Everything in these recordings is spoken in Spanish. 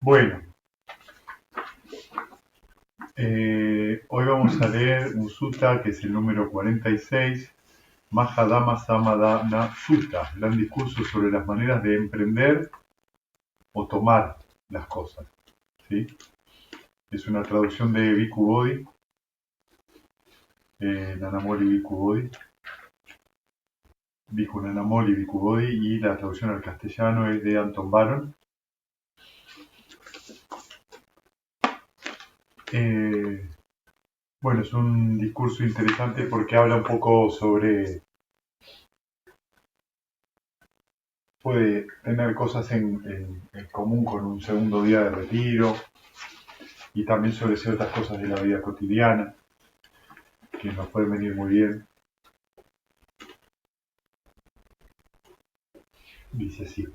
Bueno, hoy vamos a leer un sutta que es el número 46, Mahadama Samadana Sutta, gran discurso sobre las maneras de emprender o tomar las cosas. ¿Sí? Es una traducción de Bhikkhu Bodhi, Nanamoli Bhikkhu Bodhi, Bhikkhu Nanamoli Bhikkhu Bodhi, y la traducción al castellano es de Anton Baron. Bueno, es un discurso interesante porque habla un poco sobre... puede tener cosas en común con un segundo día de retiro y también sobre ciertas cosas de la vida cotidiana que nos pueden venir muy bien. Dice así: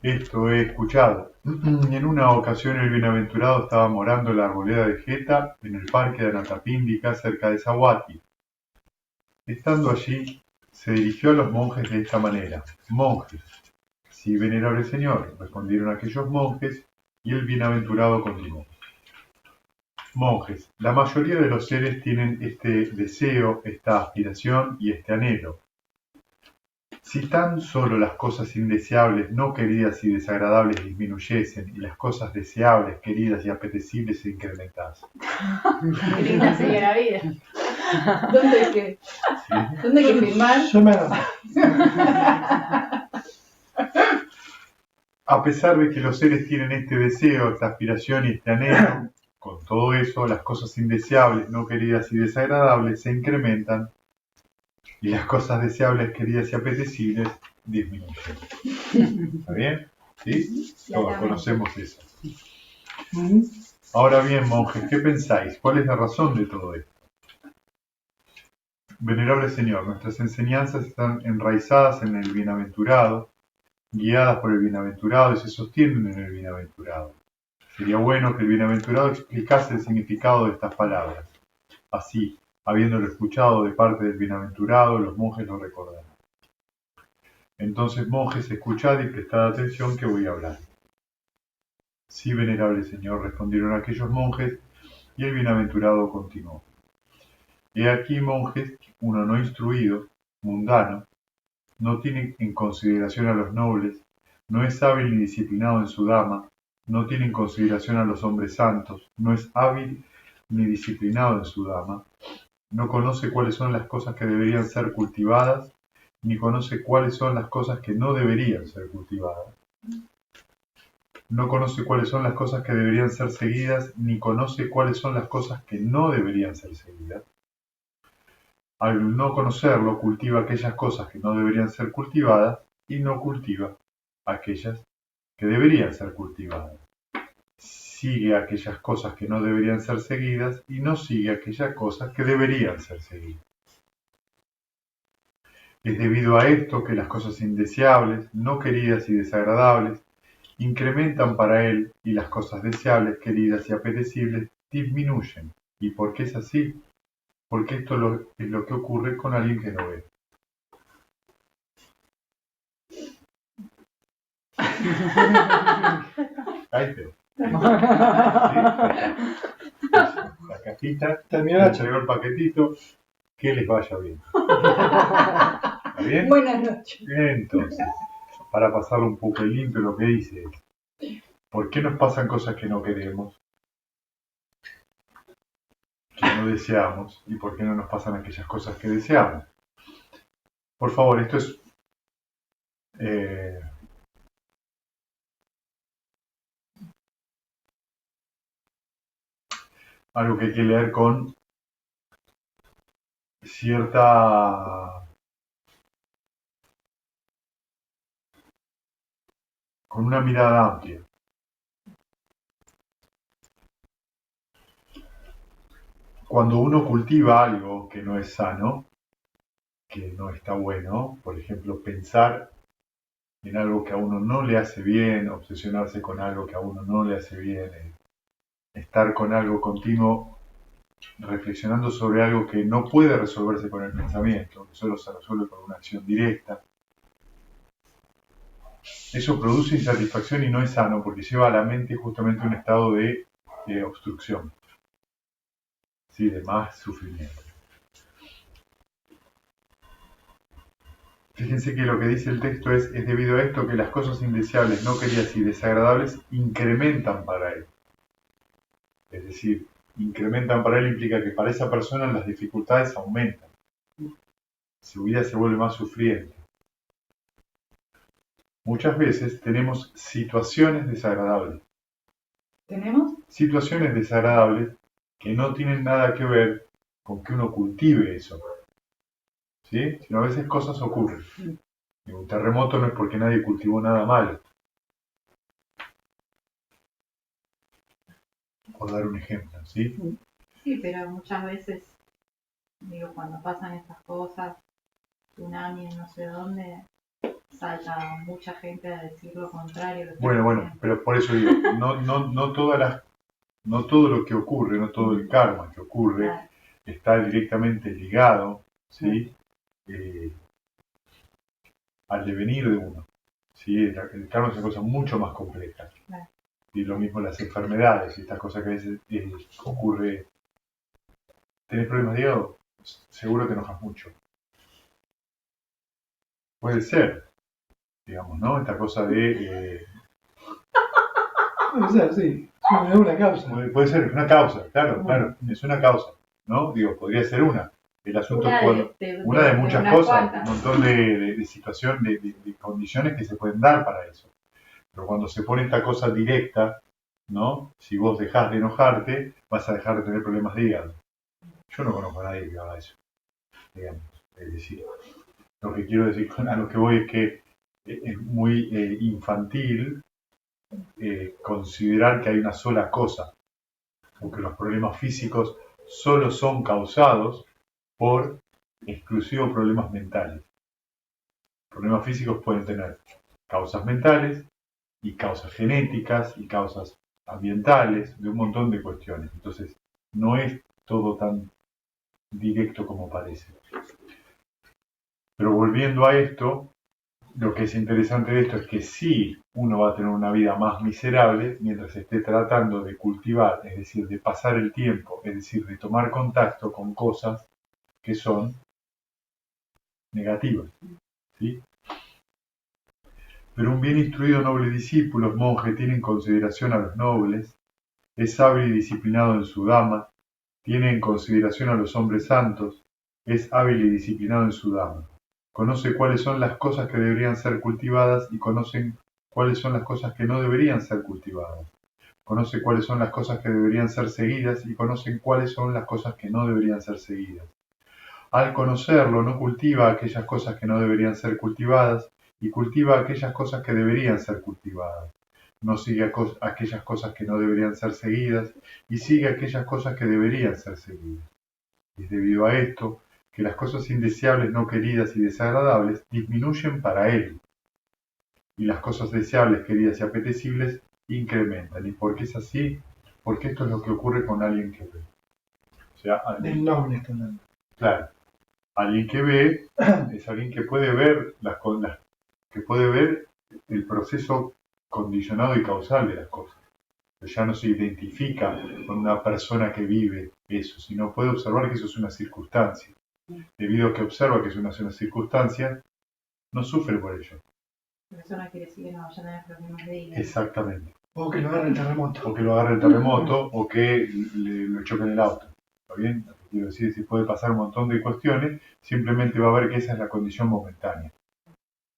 esto he escuchado. En una ocasión el bienaventurado estaba morando en la arboleda de Jeta en el parque de Anathapindika cerca de Savatthi. Estando allí, se dirigió a los monjes de esta manera: monjes. Sí, venerable señor, respondieron aquellos monjes, y el bienaventurado continuó: monjes, la mayoría de los seres tienen este deseo, esta aspiración y este anhelo. Si tan solo las cosas indeseables, no queridas y desagradables disminuyesen y las cosas deseables, queridas y apetecibles se incrementasen. Qué linda sigue la vida. ¿Dónde hay que, ¿Sí? ¿Dónde hay que firmar? Yo me A pesar de que los seres tienen este deseo, esta aspiración y este anhelo, con todo eso, las cosas indeseables, no queridas y desagradables se incrementan y las cosas deseables, queridas y apetecibles disminuyen. ¿Está bien? ¿Sí? Todos conocemos eso. Ahora bien, monjes, ¿qué pensáis? ¿Cuál es la razón de todo esto? Venerable Señor, nuestras enseñanzas están enraizadas en el bienaventurado, guiadas por el bienaventurado y se sostienen en el bienaventurado. Sería bueno que el bienaventurado explicase el significado de estas palabras. Así, habiéndolo escuchado de parte del bienaventurado, los monjes lo recordarán. Entonces, monjes, escuchad y prestad atención que voy a hablar. Sí, venerable Señor, respondieron aquellos monjes, y el bienaventurado continuó. He aquí, monjes, uno no instruido, mundano, no tiene en consideración a los nobles, no es hábil ni disciplinado en su dama, no tiene en consideración a los hombres santos, no es hábil ni disciplinado en su dama, no conoce cuáles son las cosas que deberían ser cultivadas, ni conoce cuáles son las cosas que no deberían ser cultivadas. No conoce cuáles son las cosas que deberían ser seguidas, ni conoce cuáles son las cosas que no deberían ser seguidas. Al no conocerlo, cultiva aquellas cosas que no deberían ser cultivadas y no cultiva aquellas que deberían ser cultivadas. Sigue aquellas cosas que no deberían ser seguidas y no sigue aquellas cosas que deberían ser seguidas. Es debido a esto que las cosas indeseables, no queridas y desagradables, incrementan para él y las cosas deseables, queridas y apetecibles disminuyen. ¿Y por qué es así? Porque esto es lo que ocurre con alguien que no ve. Ahí te. La cajita, terminó. le llegó el paquetito, que les vaya bien. ¿Está bien? Buenas noches. Entonces, para pasarlo un poco en limpio, lo que dice es: ¿por qué nos pasan cosas que no queremos, que no deseamos, y por qué no nos pasan aquellas cosas que deseamos? Por favor, esto es algo que hay que leer con con una mirada amplia. Cuando uno cultiva algo que no es sano, que no está bueno, por ejemplo, pensar en algo que a uno no le hace bien, obsesionarse con algo que a uno no le hace bien, estar con algo continuo, reflexionando sobre algo que no puede resolverse con el pensamiento, que solo se resuelve con una acción directa. eso produce insatisfacción y no es sano porque lleva a la mente justamente a un estado de obstrucción, ¿sí? De más sufrimiento. Fíjense que lo que dice el texto es debido a esto que las cosas indeseables, no queridas y desagradables incrementan para él. Es decir, incrementan para él implica que para esa persona las dificultades aumentan. Su vida se vuelve más sufriente. Muchas veces tenemos situaciones desagradables. ¿Tenemos? Situaciones desagradables que no tienen nada que ver con que uno cultive eso, ¿sí? Sino a veces cosas ocurren. Y un terremoto no es porque nadie cultivó nada malo. Por dar un ejemplo, ¿sí? Sí, pero muchas veces, digo, cuando pasan estas cosas, tsunami en no sé dónde, salta mucha gente a decir lo contrario. Bueno, pero por eso digo, no todo lo que ocurre, no todo el karma que ocurre, Claro. está directamente ligado, ¿sí? Al devenir de uno. ¿Sí? El karma es una cosa mucho más compleja. Claro. Y lo mismo las enfermedades y estas cosas que a veces ocurre. ¿Tenés problemas de hígado? Seguro te enojas mucho. Puede ser, digamos, ¿no? Esta cosa de... Puede ser, sí. Es una causa. Puede ser, es una causa, claro, es una causa, ¿no? Digo, podría ser una. El asunto es cuando... Una de muchas cosas, un montón de situaciones, de condiciones que se pueden dar para eso. Pero cuando se pone esta cosa directa, ¿no? Si vos dejás de enojarte, vas a dejar de tener problemas de hígado. Yo no conozco a nadie que haga eso, digamos. Es decir, lo que quiero decir a lo que voy es que es muy infantil considerar que hay una sola cosa, o que los problemas físicos solo son causados por exclusivos problemas mentales. Problemas físicos pueden tener causas mentales y causas genéticas y causas ambientales, de un montón de cuestiones. Entonces, no es todo tan directo como parece. Pero volviendo a esto, lo que es interesante de esto es que sí, uno va a tener una vida más miserable mientras esté tratando de cultivar, es decir, de pasar el tiempo, es decir, de tomar contacto con cosas que son negativas, ¿sí? Pero un bien instruido noble discípulo, monje, tiene en consideración a los nobles, es sabio y disciplinado en su dama, tiene en consideración a los hombres santos, es hábil y disciplinado en su dama. Conoce cuáles son las cosas que deberían ser cultivadas y conocen cuáles son las cosas que no deberían ser cultivadas. Conoce cuáles son las cosas que deberían ser seguidas y conocen cuáles son las cosas que no deberían ser seguidas. Al conocerlo, no cultiva aquellas cosas que no deberían ser cultivadas y cultiva aquellas cosas que deberían ser cultivadas. No sigue aquellas cosas que no deberían ser seguidas y sigue aquellas cosas que deberían ser seguidas. Y es debido a esto que las cosas indeseables, no queridas y desagradables disminuyen para él, y las cosas deseables, queridas y apetecibles incrementan. ¿Y por qué es así? Porque esto es lo que ocurre con alguien que ve. O sea, Del noble está hablando. claro, alguien que ve es alguien que puede ver que puede ver el proceso condicionado y causal de las cosas. Pero ya no se identifica con una persona que vive eso, sino puede observar que eso es una circunstancia. Debido a que observa que es una circunstancia, no sufre por ello. Eso no quiere decir que no vaya a tener problemas de hígado. Exactamente. O que lo agarre el terremoto. O que lo agarre el terremoto, o que lo choque en el auto. ¿Está bien? Lo que quiero decir es que puede pasar un montón de cuestiones, simplemente va a ver que esa es la condición momentánea.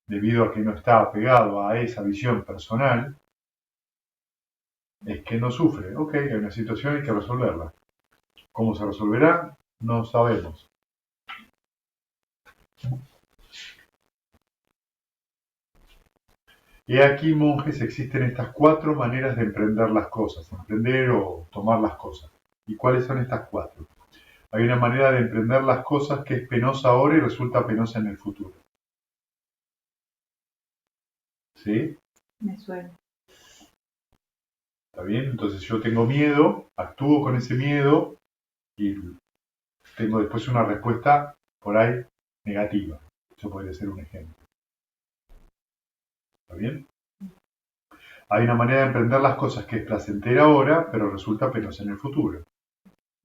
Debido a que no está apegado a esa visión personal, es que no sufre. Ok, hay una situación, hay que resolverla. ¿Cómo se resolverá? No sabemos. He aquí, monjes, existen estas 4 maneras de emprender las cosas, emprender o tomar las cosas. ¿Y cuáles son estas 4? Hay una manera de emprender las cosas que es penosa ahora y resulta penosa en el futuro. ¿Sí? Me suena. ¿Está bien? Entonces yo tengo miedo, actúo con ese miedo y tengo después una respuesta por ahí negativa. Eso podría ser un ejemplo. ¿Está bien? Hay una manera de emprender las cosas que es placentera ahora, pero resulta penosa en el futuro.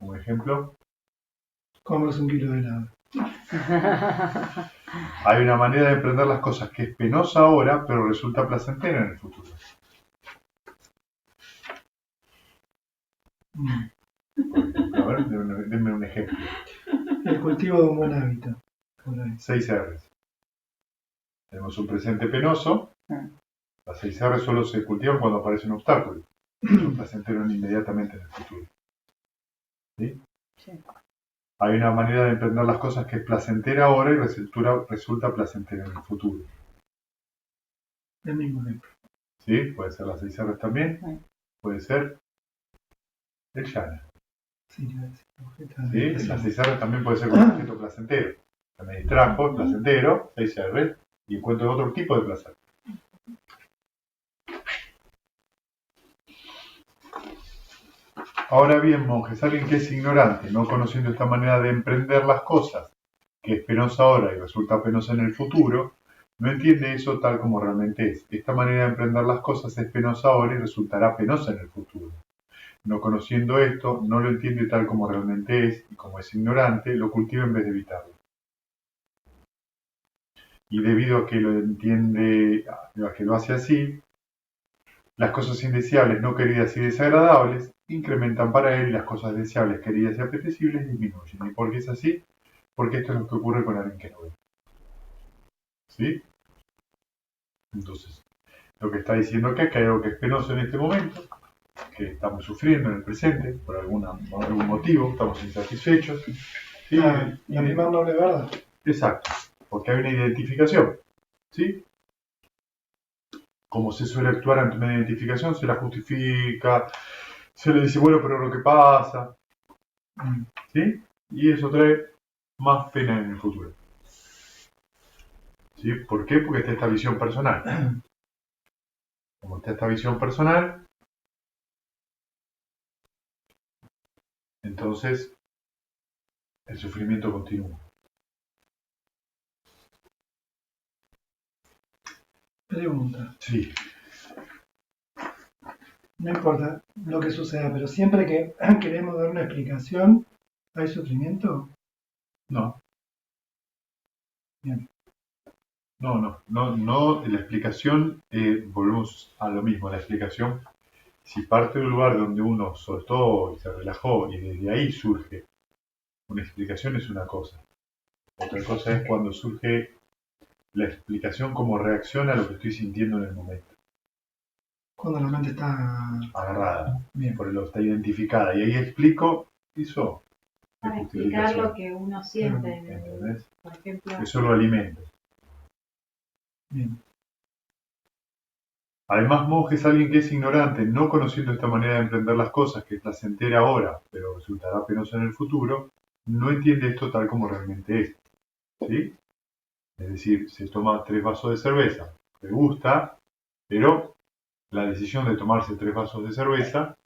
Un ejemplo. Comerse un kilo de helado. Hay una manera de emprender las cosas que es penosa ahora, pero resulta placentera en el futuro. Por ejemplo, a ver, denme un ejemplo. El cultivo de un buen hábito. Por ahí. 6 R's. Tenemos un presente penoso. Las 6 R's solo se cultivan cuando aparece un obstáculo. Son placenteros inmediatamente en el futuro. ¿Sí? Sí. Hay una manera de emprender las cosas que es placentera ahora y resulta placentera en el futuro. El mismo ejemplo. ¿Sí? Puede ser las 6 R's también. Sí. Puede ser el yana. Sí, ya es objeto de ¿Sí? meditación. Las 6 R's también puede ser con un objeto placentero. Se me distrajo, es placentero, 6 R's, y encuentro otro tipo de placer. Ahora bien, monjes, alguien que es ignorante, no conociendo esta manera de emprender las cosas, que es penosa ahora y resulta penosa en el futuro, no entiende eso tal como realmente es. Esta manera de emprender las cosas es penosa ahora y resultará penosa en el futuro. No conociendo esto, no lo entiende tal como realmente es, y como es ignorante, lo cultiva en vez de evitarlo. Y debido a que lo entiende, a que lo hace así, las cosas indeseables, no queridas y desagradables incrementan para él, y las cosas deseables, queridas y apetecibles disminuyen. ¿Y por qué es así? Porque esto es lo que ocurre con alguien que no ve. ¿Sí? Entonces, lo que está diciendo acá es que hay algo que es penoso en este momento, que estamos sufriendo en el presente, por algún motivo, estamos insatisfechos. ¿Sí? La primera noble verdad. Exacto, porque hay una identificación. ¿Sí? Como se suele actuar ante una identificación, se la justifica, se le dice, bueno, pero lo que pasa, ¿sí? Y eso trae más pena en el futuro. ¿Sí? ¿Por qué? Porque está esta visión personal. Como está esta visión personal, entonces el sufrimiento continúa. Pregunta. Sí, No importa lo que suceda, pero siempre que queremos dar una explicación, ¿hay sufrimiento? no. Bien. No, la explicación, volvemos a lo mismo, la explicación, si parte del lugar donde uno soltó y se relajó y desde ahí surge una explicación es una cosa. Otra cosa es cuando surge la explicación como reacción a lo que estoy sintiendo en el momento. Cuando la mente está Agarrada, bien. por lo está identificada. Y ahí explico eso. es Para explicar justificación. lo que uno siente. ¿Entendés? Por ejemplo, Eso lo alimenta. Bien. Además, monje es alguien que es ignorante, no conociendo esta manera de emprender las cosas, que es placentera ahora, pero resultará penosa en el futuro, no entiende esto tal como realmente es. ¿Sí? Es decir, se toma 3 vasos de cerveza, le gusta, pero la decisión de tomarse 3 vasos de cerveza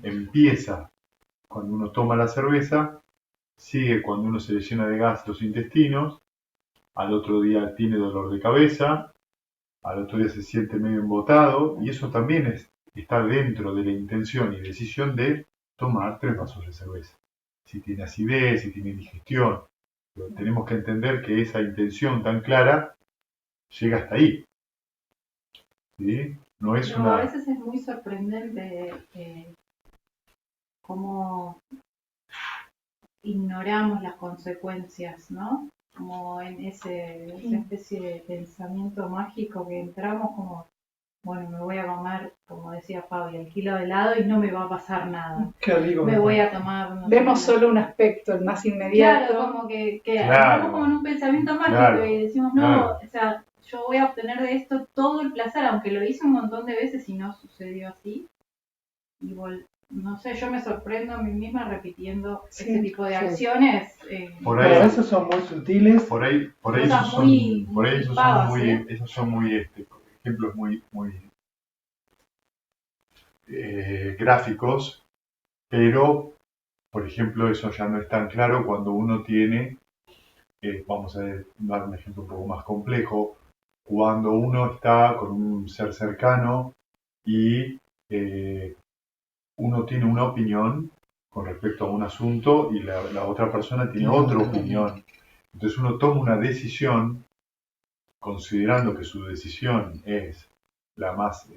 empieza cuando uno toma la cerveza, sigue cuando uno se le llena de gas los intestinos, al otro día tiene dolor de cabeza, al otro día se siente medio embotado, y eso también está dentro de la intención y decisión de tomar 3 vasos de cerveza. Si tiene acidez, si tiene indigestión, pero tenemos que entender que esa intención tan clara llega hasta ahí. ¿Sí? No es pero una... a veces es muy sorprendente cómo ignoramos las consecuencias, ¿no? Como en esa especie de pensamiento mágico que entramos como, bueno, me voy a comer, como decía Fabi, el kilo de helado y no me va a pasar nada. Qué rico. Me voy a tomar... no sé, Vemos solo un aspecto, el más inmediato. Claro, como que Claro. entramos como en un pensamiento mágico Claro. y decimos, no, Claro. o sea, yo voy a obtener de esto todo el placer, aunque lo hice un montón de veces y no sucedió así. Y no sé, yo me sorprendo a mí misma repitiendo Sí, ese tipo de sí. acciones. Por Pero ahí, a veces son muy sutiles. por ahí Cosas esos son, muy por ahí esos son pavas, muy, ¿eh? esos son muy, ejemplos muy gráficos, pero, por ejemplo, eso ya no es tan claro cuando uno tiene, vamos a dar un ejemplo un poco más complejo, cuando uno está con un ser cercano y uno tiene una opinión con respecto a un asunto y la otra persona tiene otra opinión. Entonces uno toma una decisión considerando que su decisión es la más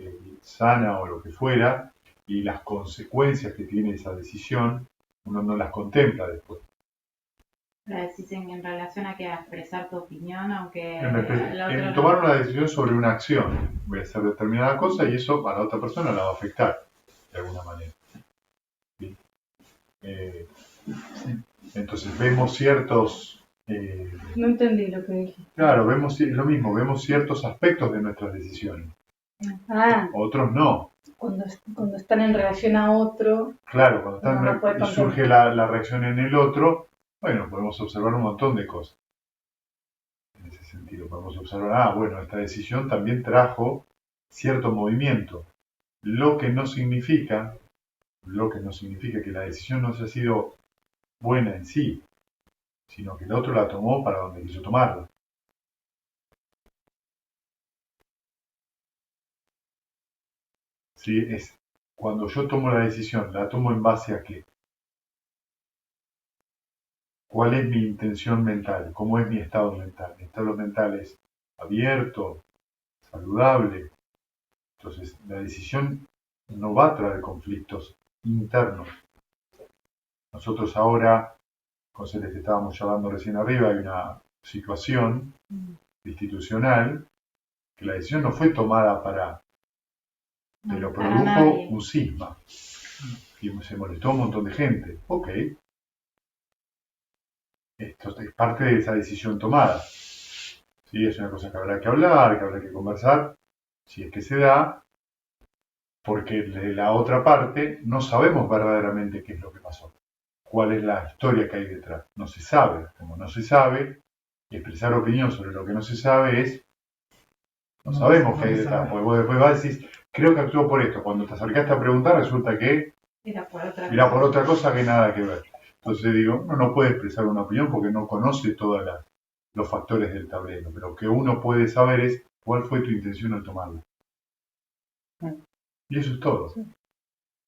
sana o lo que fuera, y las consecuencias que tiene esa decisión uno no las contempla después. Decís en relación a que a expresar tu opinión, aunque En tomar una decisión sobre una acción, voy a hacer determinada cosa y eso a la otra persona la va a afectar de alguna manera. ¿Sí? Entonces vemos ciertos... No entendí lo que dije. Claro, vemos lo mismo, vemos ciertos aspectos de nuestras decisiones. Ah, Otros no. cuando están en relación a otro. Claro, cuando Uno no puede y surge la reacción en el otro, bueno, podemos observar un montón de cosas. En ese sentido, podemos observar, bueno, esta decisión también trajo cierto movimiento, lo que no significa que la decisión no haya sido buena en sí, sino que el otro la tomó para donde quiso tomarla. ¿Sí? Es cuando yo tomo la decisión, la tomo en base a qué. ¿Cuál es mi intención mental? ¿Cómo es mi estado mental? Mi estado mental es abierto, saludable. Entonces, la decisión no va a traer conflictos internos. Nosotros ahora, con Celeste estábamos hablando recién arriba, hay una situación institucional que la decisión no fue tomada para... No, pero para produjo nadie. un cisma. Y se molestó a un montón de gente. Ok. Esto es parte de esa decisión tomada. ¿Sí? Es una cosa que habrá que hablar, que habrá que conversar, si es que se da, porque de la otra parte no sabemos verdaderamente qué es lo que pasó. Cuál es la historia que hay detrás. No se sabe. Como no se sabe, expresar opinión sobre lo que no se sabe es... No sabemos qué hay detrás. Porque vos después vas a decir, creo que actuó por esto. Cuando te acercaste a preguntar, resulta que Era por otra cosa que nada que ver. Entonces digo, uno no puede expresar una opinión porque no conoce todos los factores del tablero. Pero lo que uno puede saber es cuál fue tu intención al tomarla. Y eso es todo.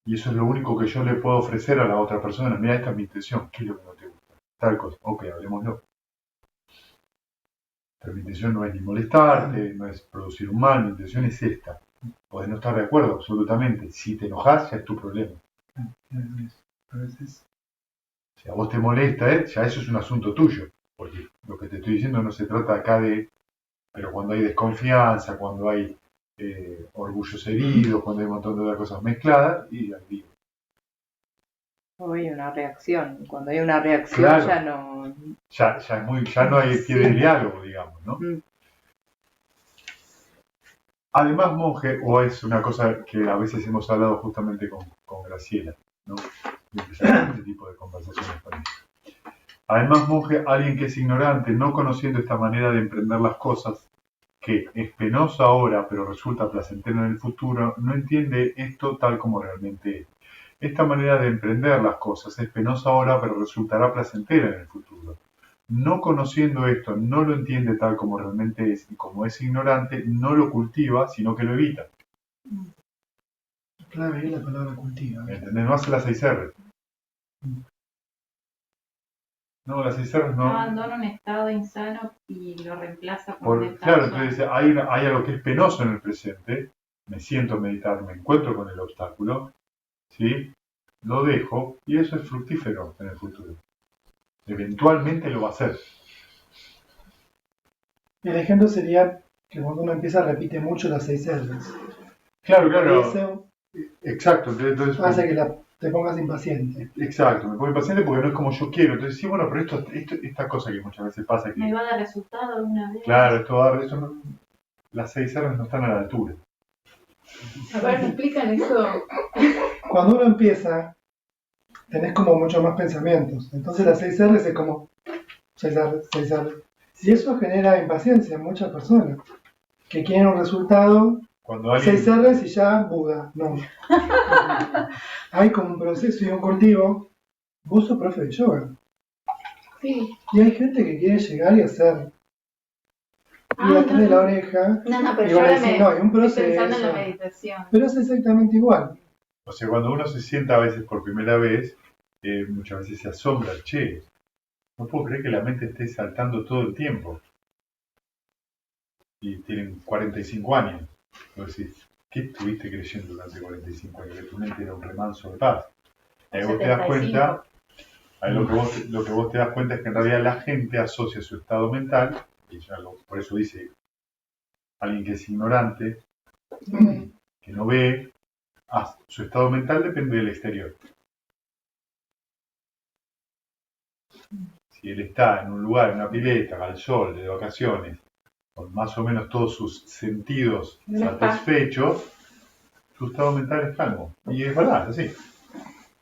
Y eso es lo único que yo le puedo ofrecer a la otra persona. Mira, esta es mi intención. ¿Qué es lo que no te gusta? Tal cosa. Ok, hablemoslo. Pero mi intención no es ni molestarte, no es producir un mal, mi intención es esta. Podés no estar de acuerdo, absolutamente. Si te enojas, ya es tu problema. A veces. Si a vos te molesta, ya eso es un asunto tuyo. Porque lo que te estoy diciendo no se trata acá de... Pero cuando hay desconfianza, cuando hay orgullos heridos, cuando hay un montón de otras cosas mezcladas, y ahí... O hay una reacción. Cuando hay una reacción Claro. ya no... Ya no hay pie de diálogo, digamos, ¿no? Además, monje, o es una cosa que a veces hemos hablado justamente con Graciela, ¿no? De empezar este tipo de conversaciones con ella. Además, monje, alguien que es ignorante, no conociendo esta manera de emprender las cosas, que es penoso ahora, pero resulta placentero en el futuro, no entiende esto tal como realmente es. Esta manera de emprender las cosas es penosa ahora, pero resultará placentera en el futuro. No conociendo esto, no lo entiende tal como realmente es, y como es ignorante, no lo cultiva, sino que lo evita. Clave ahí la palabra cultiva. ¿Entendés? No hace las 6 R. No, las 6 R no. abandona un estado insano y lo reemplaza por un estado Claro, sano. entonces hay algo que es penoso en el presente, me siento a meditar, me encuentro con el obstáculo, ¿sí? Lo dejo y eso es fructífero en el futuro. Eventualmente lo va a hacer. El ejemplo sería que cuando uno empieza repite mucho las 6 R's. Claro, Y claro. eso Exacto. Entonces, hace que te pongas impaciente. exacto, me pongo impaciente porque no es como yo quiero. Entonces, sí, bueno, pero esta cosa que muchas veces pasa que... ¿Me va a dar resultado alguna vez? Claro, esto no, las 6 R's no están a la altura. A ver, ¿me explican eso? Cuando uno empieza, tenés como mucho más pensamientos. Entonces las 6 R's es como 6 R's, 6 R's. Y eso genera impaciencia en muchas personas que quieren un resultado, Cuando alguien... 6 R's y ya Buda. No. Hay como un proceso y un cultivo. Vos sos profe de yoga. Sí. Y hay gente que quiere llegar y hacer y atrás de la oreja. No, pero Y yo van a ahora decir, me no, hay un estoy pensando en la proceso. meditación. Pero es exactamente igual. O sea, cuando uno se sienta a veces por primera vez, muchas veces se asombra, che, no puedo creer que la mente esté saltando todo el tiempo. Y tienen 45 años. Vos decís, ¿qué estuviste creyendo durante 45 años? Que tu mente era un remanso de paz. Ahí vos te das 75. cuenta, ahí lo que vos te das cuenta es que en realidad la gente asocia su estado mental, y por eso dice, alguien que es ignorante, que no ve, su estado mental depende del exterior. Si él está en un lugar, en una pileta, al sol, de vacaciones, con más o menos todos sus sentidos satisfechos, su estado mental es calmo. Y es verdad, es así.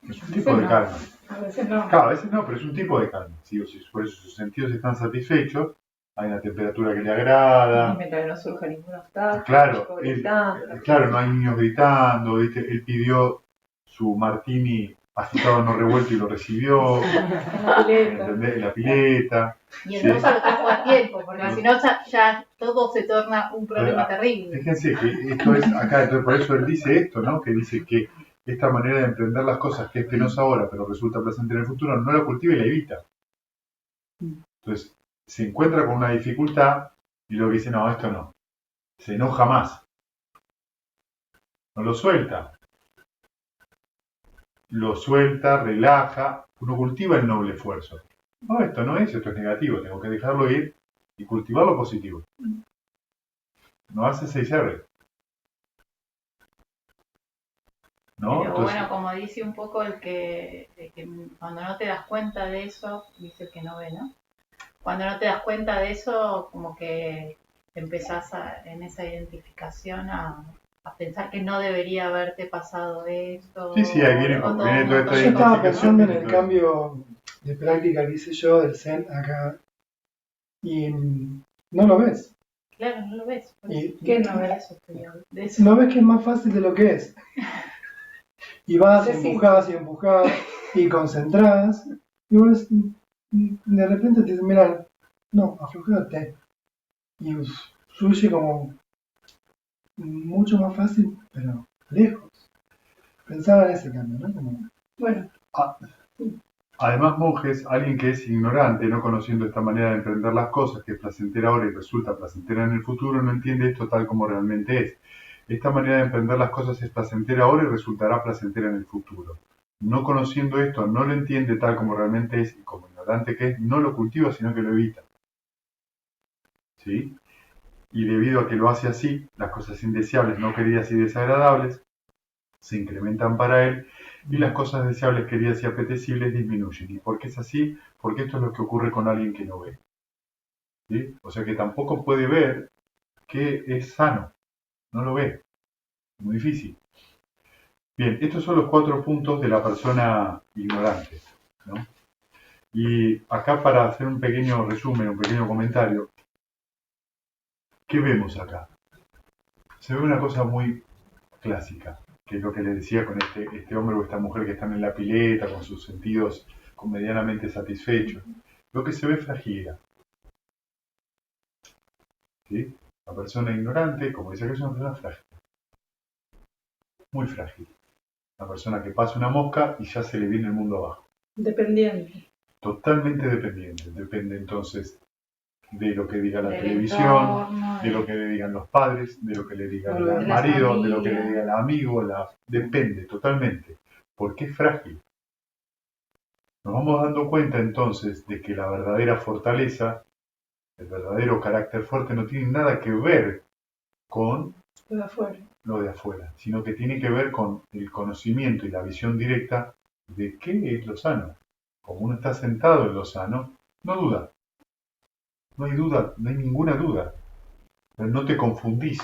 Es un tipo de calma. A veces no. Claro, a veces no, pero es un tipo de calma. Si por eso sus sentidos están satisfechos, hay una temperatura que le Y agrada. mientras no surja ningún obstáculo, Claro, chico gritando. claro, no hay niños gritando, ¿viste? Él pidió su martini agitado no revuelto y lo recibió, En la pileta. ¿entendés? En la pileta. Y el Sí. mozo lo trajo a tiempo, porque si no ya todo se torna un problema terrible. Fíjense que esto es acá, entonces por eso él dice esto, ¿no? Que dice que esta manera de emprender las cosas que es penosa ahora, pero resulta placentera en el futuro, no la cultiva y la evita. Entonces, se encuentra con una dificultad y luego dice, no, esto no. Se enoja más. No lo suelta. Lo suelta, relaja, uno cultiva el noble esfuerzo. No, esto no es, esto es negativo, tengo que dejarlo ir y cultivar lo positivo. No hace 6R. ¿No? Pero Entonces, bueno, como dice un poco de que cuando no te das cuenta de eso, dice el que no ve, ¿no? Cuando no te das cuenta de eso, como que empezás en esa identificación a pensar que no debería haberte pasado esto. Sí, ahí viene o todo viene un toda montón esta Yo de estaba cosas, pensando en ¿no? el cambio de práctica que hice yo del Zen acá y no lo ves. Claro, no lo ves. por eso. Y ¿Qué no ves? Eso estoy hablando, de eso. no ves que es más fácil de lo que es. Y vas, y Sí, sí. empujás, y concentrás, y vos de repente te dicen, mira, no, aflojate. Y fluye como mucho más fácil, pero lejos. Pensaba en ese cambio, ¿no? Como, Bueno, Además, monjes, alguien que es ignorante, no conociendo esta manera de emprender las cosas, que es placentera ahora y resulta placentera en el futuro, no entiende esto tal como realmente es. Esta manera de emprender las cosas es placentera ahora y resultará placentera en el futuro. No conociendo esto, no lo entiende tal como realmente es y como ignorante que es, no lo cultiva, sino que lo evita. ¿Sí? Y debido a que lo hace así, las cosas indeseables, no queridas y desagradables se incrementan para él y las cosas deseables, queridas y apetecibles disminuyen. ¿Y por qué es así? Porque esto es lo que ocurre con alguien que no ve. ¿Sí? O sea que tampoco puede ver que es sano. No lo ve. Muy difícil. Bien, estos son los 4 puntos de la persona ignorante, ¿no? Y acá para hacer un pequeño resumen, un pequeño comentario, ¿qué vemos acá? Se ve una cosa muy clásica, que es lo que le decía con este hombre o esta mujer que están en la pileta, con sus sentidos medianamente satisfechos. Lo que se ve es fragilidad. ¿Sí? La persona ignorante, como dice que es una persona frágil. Muy frágil. La persona que pasa una mosca y ya se le viene el mundo abajo. dependiente. Totalmente dependiente. Depende entonces de lo que diga la Del televisión, entorno, de lo que le digan los padres, de lo que le diga De el la marido, de lo que familia. le diga el amigo, depende totalmente, porque es frágil. Nos vamos dando cuenta entonces de que la verdadera fortaleza, el verdadero carácter fuerte no tiene nada que ver con Lo de afuera. lo de afuera, sino que tiene que ver con el conocimiento y la visión directa de qué es lo sano. Como uno está sentado en lo sano, no duda. No hay duda, no hay ninguna duda. Pero no te confundís.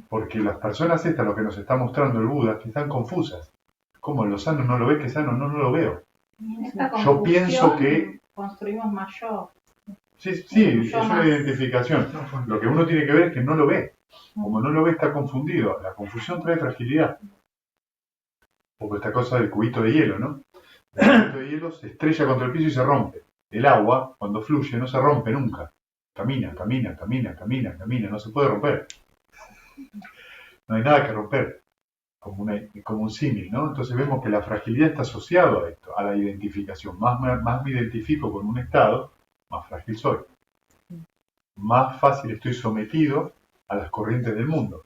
Porque las personas estas, lo que nos está mostrando el Buda, que están confusas. ¿Cómo lo sano no lo ves? ¿Qué sano no lo veo? En esta Yo pienso confusión que... construimos más yo. Sí, Yo es una más. identificación. Lo que uno tiene que ver es que no lo ve. Como no lo ve, está confundido. La confusión trae fragilidad. Porque esta cosa del cubito de hielo, ¿no? El cubito de hielo se estrella contra el piso y se rompe. El agua, cuando fluye, no se rompe nunca. camina, no se puede romper. No hay nada que romper, como un símil, ¿no? Entonces vemos que la fragilidad está asociada a esto, a la identificación. Más me identifico con un estado, más frágil soy. Más fácil estoy sometido a las corrientes del mundo.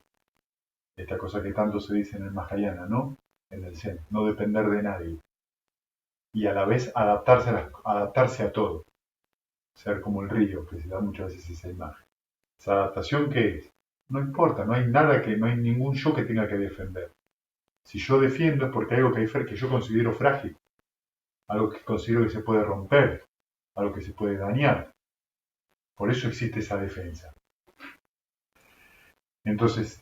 Esta cosa que tanto se dice en el Mahayana, ¿no? En el Zen, no depender de nadie. Y a la vez adaptarse a todo. Ser como el río, que se da muchas veces esa imagen. ¿Esa adaptación qué es? No importa, no hay ningún yo que tenga que defender. Si yo defiendo es porque hay algo que yo considero frágil, algo que considero que se puede romper, algo que se puede dañar. Por eso existe esa defensa. Entonces,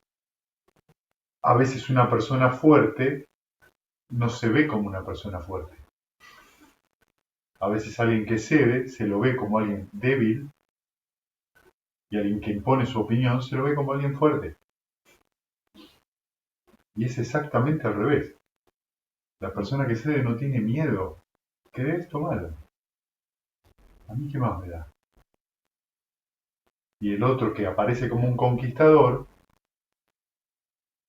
a veces una persona fuerte no se ve como una persona fuerte. A veces alguien que cede se lo ve como alguien débil y alguien que impone su opinión se lo ve como alguien fuerte. Y es exactamente al revés. La persona que cede no tiene miedo. ¿Querés? Tomalo. ¿A mí qué más me da? Y el otro que aparece como un conquistador,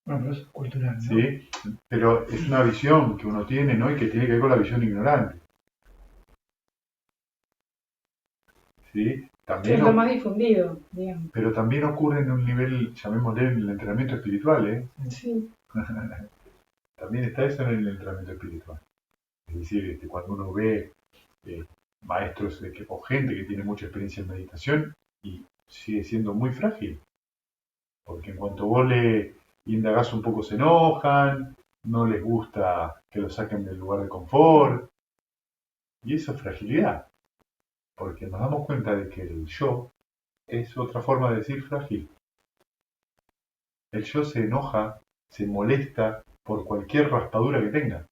Bueno, pero eso es cultural, ¿no? ¿sí? Pero es una visión que uno tiene, ¿no? Y que tiene que ver con la visión ignorante. ¿Sí? Que También es lo más difundido, digamos. pero también ocurre en un nivel, llamémosle, en el entrenamiento espiritual, ¿eh? Sí. También está eso en el entrenamiento espiritual. Es decir, cuando uno ve maestros o gente que tiene mucha experiencia en meditación y sigue siendo muy frágil. Porque en cuanto vos le indagás un poco se enojan, no les gusta que lo saquen del lugar de confort. Y eso es fragilidad. Porque nos damos cuenta de que el yo es otra forma de decir frágil. El yo se enoja, se molesta por cualquier raspadura que tenga.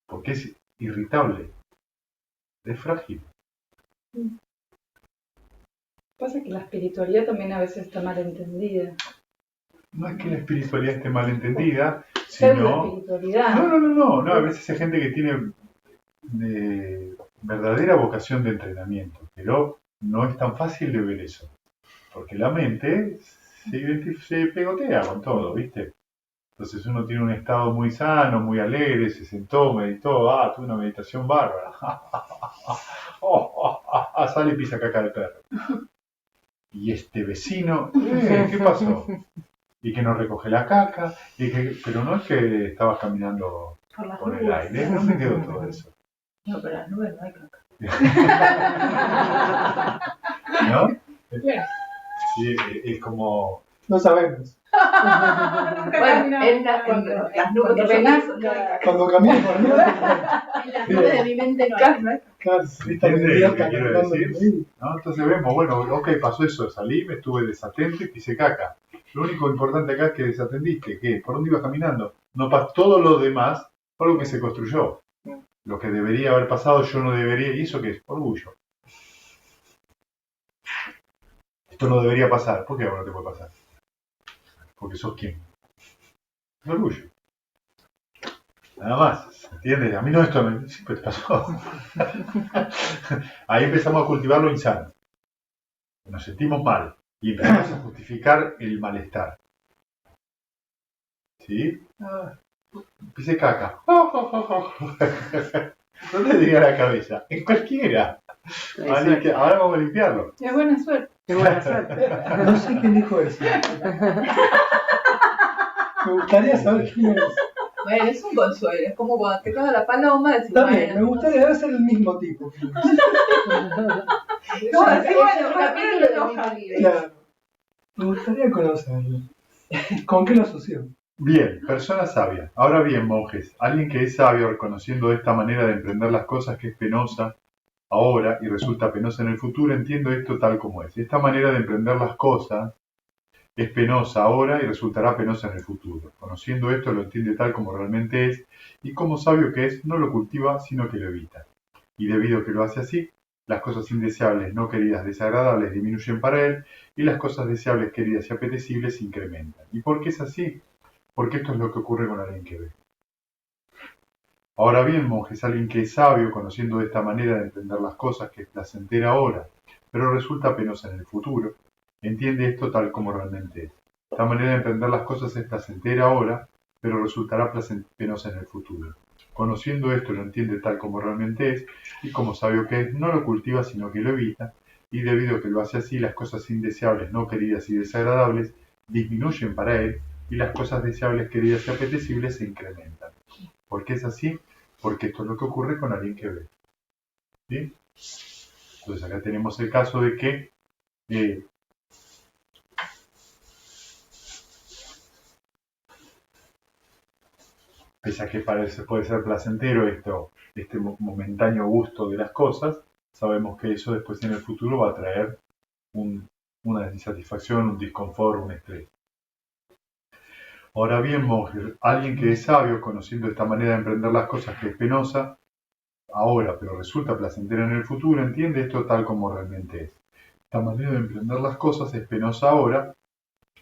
Porque es irritable. Es frágil. Pasa que la espiritualidad también a veces está mal entendida. No es que la espiritualidad esté mal entendida, Pseudo sino... espiritualidad. No. A veces hay gente que tiene verdadera vocación de entrenamiento, pero no es tan fácil de ver eso. Porque la mente se pegotea con todo, ¿viste? Entonces uno tiene un estado muy sano, muy alegre, se sentó, meditó, tuve una meditación bárbara. Sale y pisa caca de perro. Y este vecino, ¿qué pasó? Y que no recoge la caca, pero no es que estabas caminando Por las por el nubes. aire, ¿dónde quedó todo eso? No, pero las nubes no hay caca. ¿No? Claro. Sí, es como... No sabemos. Bueno, en las nubes Cuando que yo renazca. pienso, Cuando camines por el norte, en las nubes de mi mente no hay. claro, ¿Se viste entiende el día lo que quiero caminando decir? por ahí. ¿No? Entonces vemos, bueno, ok, pasó eso, salí, me estuve desatento y pisé caca. Lo único importante acá es que desatendiste, ¿qué? ¿Por dónde ibas caminando? No pasó todo lo demás, fue algo que se construyó. Lo que debería haber pasado, yo no debería, ¿y eso qué es? Orgullo. Esto no debería pasar, ¿por qué ahora no te puede pasar? Porque sos quién. Es orgullo. Nada más, ¿entiendes? A mí no esto me... Sí, pues te pasó. Ahí empezamos a cultivar lo insano. Nos sentimos mal y empezamos a justificar el malestar. ¿Sí? Pise caca. ¿Dónde tenía la cabeza? En cualquiera. Ahora vamos a limpiarlo. Es buena suerte. Qué buena suerte. No sé quién dijo eso. Me gustaría saber quién es. Bueno, es un consuelo, es como cuando te caga la paloma, decís, Está bien, bueno, me gustaría, debe ser el mismo tipo. no, así, bueno, un capítulo del mismo libro. Claro. Me gustaría conocerlo. ¿Con qué lo asoció? Bien, persona sabia. Ahora bien, monjes, alguien que es sabio reconociendo esta manera de emprender las cosas que es penosa ahora y resulta penosa en el futuro, entiendo esto tal como es. Esta manera de emprender las cosas es penosa ahora y resultará penosa en el futuro. Conociendo esto lo entiende tal como realmente es y como sabio que es, no lo cultiva sino que lo evita. Y debido a que lo hace así, las cosas indeseables, no queridas, desagradables disminuyen para él y las cosas deseables, queridas y apetecibles se incrementan. ¿Y por qué es así? Porque esto es lo que ocurre con alguien que ve. Ahora bien, monjes, alguien que es sabio, conociendo de esta manera de entender las cosas, que es placentera ahora, pero resulta penosa en el futuro. Entiende esto tal como realmente es. Esta manera de emprender las cosas es placentera ahora, pero resultará penosa en el futuro. Conociendo esto lo entiende tal como realmente es, y como sabio que es, no lo cultiva sino que lo evita, y debido a que lo hace así, las cosas indeseables, no queridas y desagradables disminuyen para él, y las cosas deseables, queridas y apetecibles se incrementan. ¿Por qué es así? Porque esto es lo que ocurre con alguien que ve. ¿Sí? Entonces acá tenemos el caso de que pese a que puede ser placentero este momentáneo gusto de las cosas, sabemos que eso después en el futuro va a traer una insatisfacción, un disconfort, un estrés. Ahora bien, monje, alguien que es sabio, conociendo esta manera de emprender las cosas que es penosa ahora, pero resulta placentera en el futuro, entiende esto tal como realmente es. Esta manera de emprender las cosas es penosa ahora,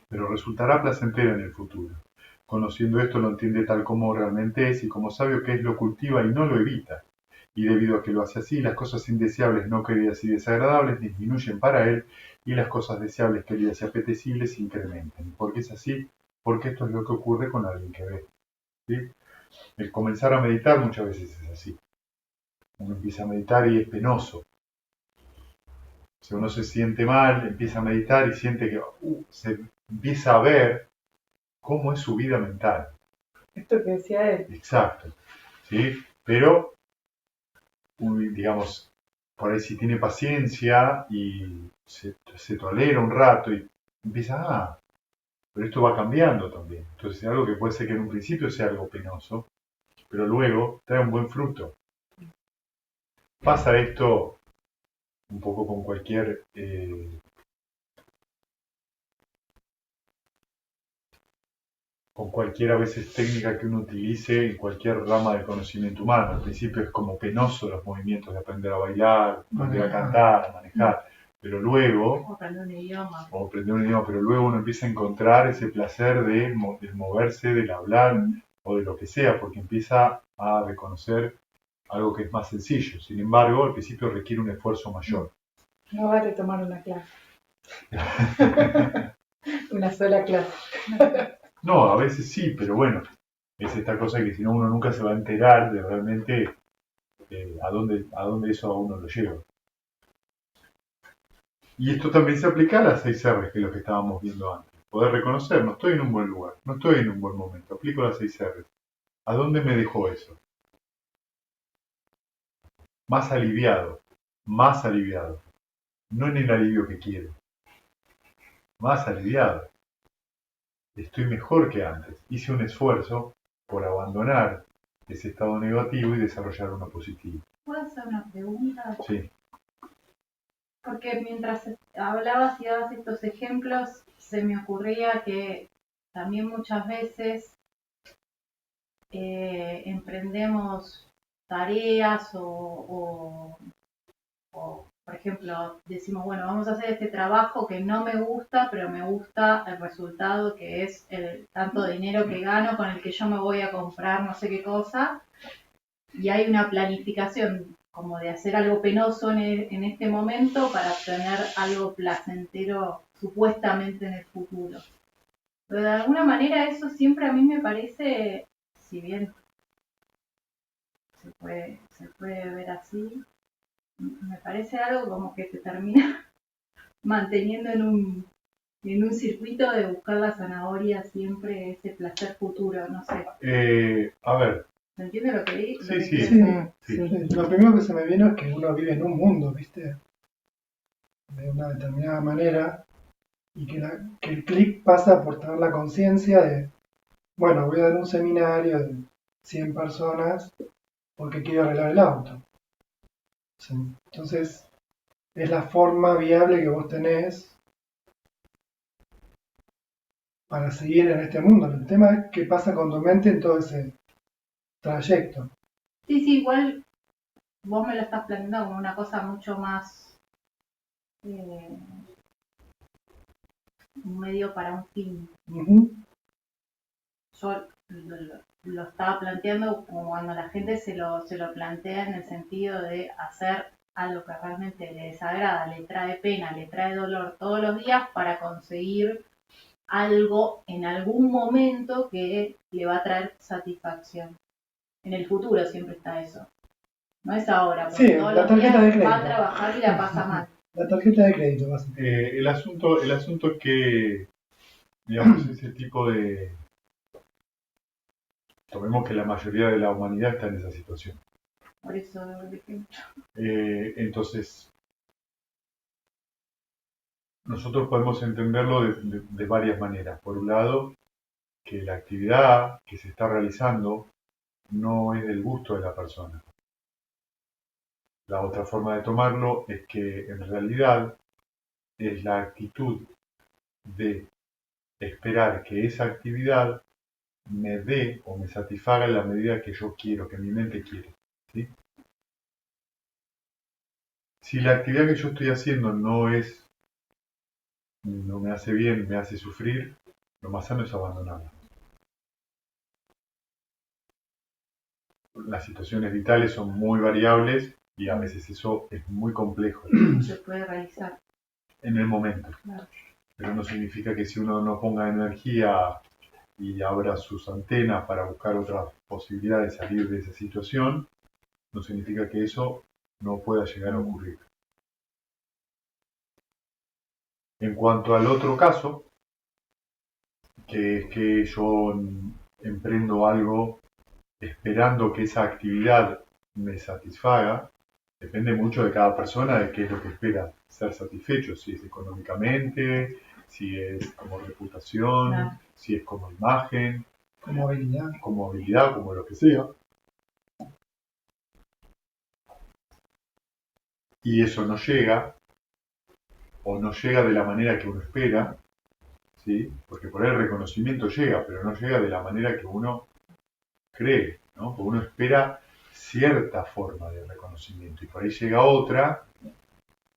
pero resultará placentera en el futuro. Conociendo esto lo entiende tal como realmente es, y como sabio que es lo cultiva y no lo evita. Y debido a que lo hace así, las cosas indeseables, no queridas y desagradables disminuyen para él, y las cosas deseables, queridas y apetecibles incrementan. ¿Por qué es así? Porque esto es lo que ocurre con alguien que ve. ¿Sí? El comenzar a meditar muchas veces es así. Uno empieza a meditar y es penoso. Si uno se siente mal, empieza a meditar y siente que se empieza a ver cómo es su vida mental. Esto que decía él. Exacto. ¿Sí? Pero, digamos, por ahí si tiene paciencia y se tolera un rato y empieza, pero esto va cambiando también. Entonces es algo que puede ser que en un principio sea algo penoso, pero luego trae un buen fruto. Pasa esto un poco con cualquier a veces técnica que uno utilice en cualquier rama del conocimiento humano. Al principio es como penoso los movimientos de aprender a bailar, aprender a cantar, a manejar, pero luego, O aprender un idioma. pero luego uno empieza a encontrar ese placer del moverse, del hablar o de lo que sea, porque empieza a reconocer algo que es más sencillo. Sin embargo, al principio requiere un esfuerzo mayor. No vale tomar una clase. Una sola clase. No, a veces sí, pero bueno, es esta cosa que si no uno nunca se va a enterar de realmente a dónde eso a uno lo lleva. Y esto también se aplica a las 6 R's, que es lo que estábamos viendo antes. Poder reconocer, no estoy en un buen lugar, no estoy en un buen momento, aplico las 6 R's. ¿A dónde me dejó eso? Más aliviado, no en el alivio que quiero, más aliviado. Estoy mejor que antes, hice un esfuerzo por abandonar ese estado negativo y desarrollar uno positivo. ¿Puedo hacer una pregunta? Sí. Porque mientras hablabas y dabas estos ejemplos, se me ocurría que también muchas veces emprendemos tareas o, por ejemplo, decimos, bueno, vamos a hacer este trabajo que no me gusta, pero me gusta el resultado que es el tanto dinero que gano con el que yo me voy a comprar no sé qué cosa. Y hay una planificación como de hacer algo penoso en este momento para obtener algo placentero supuestamente en el futuro. Pero de alguna manera eso siempre a mí me parece, si bien se puede ver así, me parece algo como que te termina manteniendo en un circuito de buscar la zanahoria siempre, ese placer futuro, no sé. A ver. ¿Se entiende lo que digo? Sí. Lo primero que se me vino es que uno vive en un mundo, ¿viste? De una determinada manera, y que el clic pasa por tener la conciencia de, bueno, voy a dar un seminario de 100 personas porque quiero arreglar el auto. Sí. Entonces, es la forma viable que vos tenés para seguir en este mundo. El tema es qué pasa con tu mente en todo ese trayecto. Sí, igual vos me lo estás planteando como una cosa mucho más un medio para un fin. Yo lo estaba planteando como cuando la gente se lo plantea en el sentido de hacer algo que realmente le desagrada, le trae pena, le trae dolor todos los días para conseguir algo en algún momento que le va a traer satisfacción. En el futuro siempre está eso. No es ahora, porque Sí, todos la los tarjeta de días va a crédito. trabajar y la pasa mal. La tarjeta de crédito, básicamente. El asunto es que, digamos, ese tipo de... Tomemos que la mayoría de la humanidad está en esa situación. Por eso, por ejemplo, Entonces, nosotros podemos entenderlo de varias maneras. Por un lado, que la actividad que se está realizando no es del gusto de la persona. La otra forma de tomarlo es que en realidad es la actitud de esperar que esa actividad me dé o me satisfaga en la medida que yo quiero, que mi mente quiere. ¿Sí? Si la actividad que yo estoy haciendo no me hace bien, me hace sufrir, lo más sano es abandonarla. Las situaciones vitales son muy variables y a veces eso es muy complejo se puede realizar. en el momento. Claro. Pero no significa que si uno no ponga energía y abra sus antenas para buscar otras posibilidades de salir de esa situación, no significa que eso no pueda llegar a ocurrir. En cuanto al otro caso, que es que yo emprendo algo esperando que esa actividad me satisfaga, depende mucho de cada persona de qué es lo que espera ser satisfecho, si es económicamente, si es como reputación, Claro. si es como imagen, Como habilidad. como habilidad, como lo que sea. Y eso no llega, o no llega de la manera que uno espera, ¿sí? Porque por ahí el reconocimiento llega, pero no llega de la manera que uno cree, ¿no? Porque uno espera cierta forma de reconocimiento y por ahí llega otra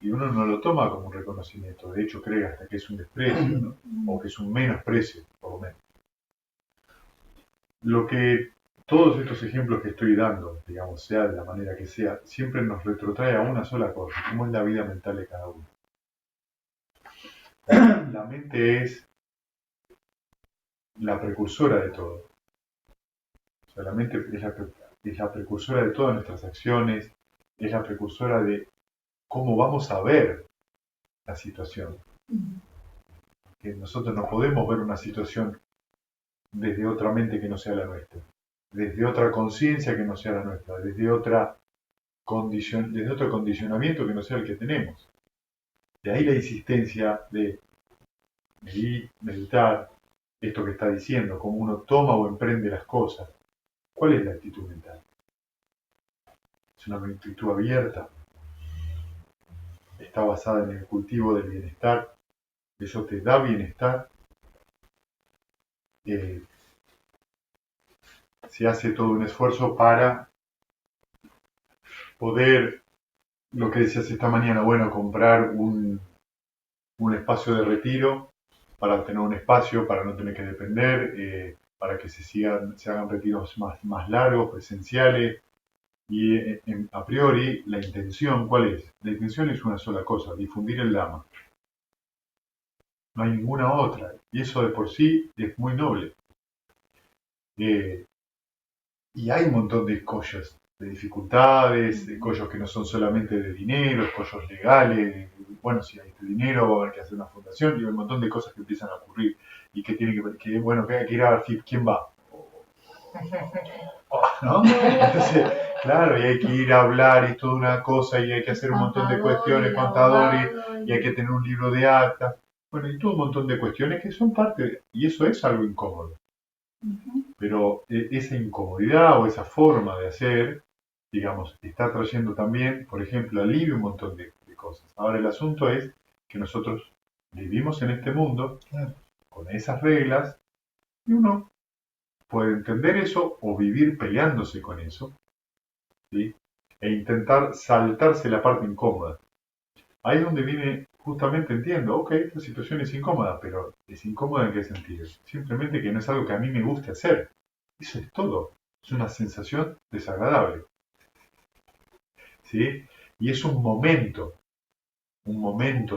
y uno no lo toma como un reconocimiento, de hecho cree hasta que es un desprecio, ¿no? O que es un menosprecio, por lo menos. Lo que todos estos ejemplos que estoy dando, digamos, sea de la manera que sea, siempre nos retrotrae a una sola cosa, cómo es la vida mental de cada uno. La mente es la precursora de todo. O sea, la mente es la precursora de todas nuestras acciones, es la precursora de cómo vamos a ver la situación. Que nosotros no podemos ver una situación desde otra mente que no sea la nuestra, desde otra conciencia que no sea la nuestra, desde otro condicionamiento que no sea el que tenemos. De ahí la insistencia de meditar, esto que está diciendo, cómo uno toma o emprende las cosas. ¿Cuál es la actitud mental? Es una actitud abierta, está basada en el cultivo del bienestar, eso te da bienestar, se hace todo un esfuerzo para poder, lo que decías esta mañana, bueno, comprar un espacio de retiro para tener un espacio, para no tener que depender, para que se hagan retiros más largos, presenciales. Y a priori, la intención, ¿cuál es? La intención es una sola cosa, difundir el Dhamma. No hay ninguna otra. Y eso de por sí es muy noble. Y hay un montón de escollos, de dificultades, de escollos que no son solamente de dinero, escollos legales. Bueno, si hay este dinero, va a haber que hacer una fundación y hay un montón de cosas que empiezan a ocurrir y que tiene bueno, que hay que ir a ver quién va. ¿No? Entonces, claro, y hay que ir a hablar y toda una cosa y hay que hacer un montón de cuestiones, contadores, y hay que tener un libro de actas. Bueno, y todo un montón de cuestiones que son parte, y eso es algo incómodo. Pero esa incomodidad o esa forma de hacer, digamos, está trayendo también, por ejemplo, alivio a un montón de cosas. Ahora el asunto es que nosotros vivimos en este mundo con esas reglas y uno puede entender eso o vivir peleándose con eso, ¿sí? E intentar saltarse la parte incómoda. Ahí es donde viene, justamente entiendo, ok, esta situación es incómoda, pero ¿es incómoda en qué sentido? Simplemente que no es algo que a mí me guste hacer. Eso es todo. Es una sensación desagradable. ¿Sí? Y es un momento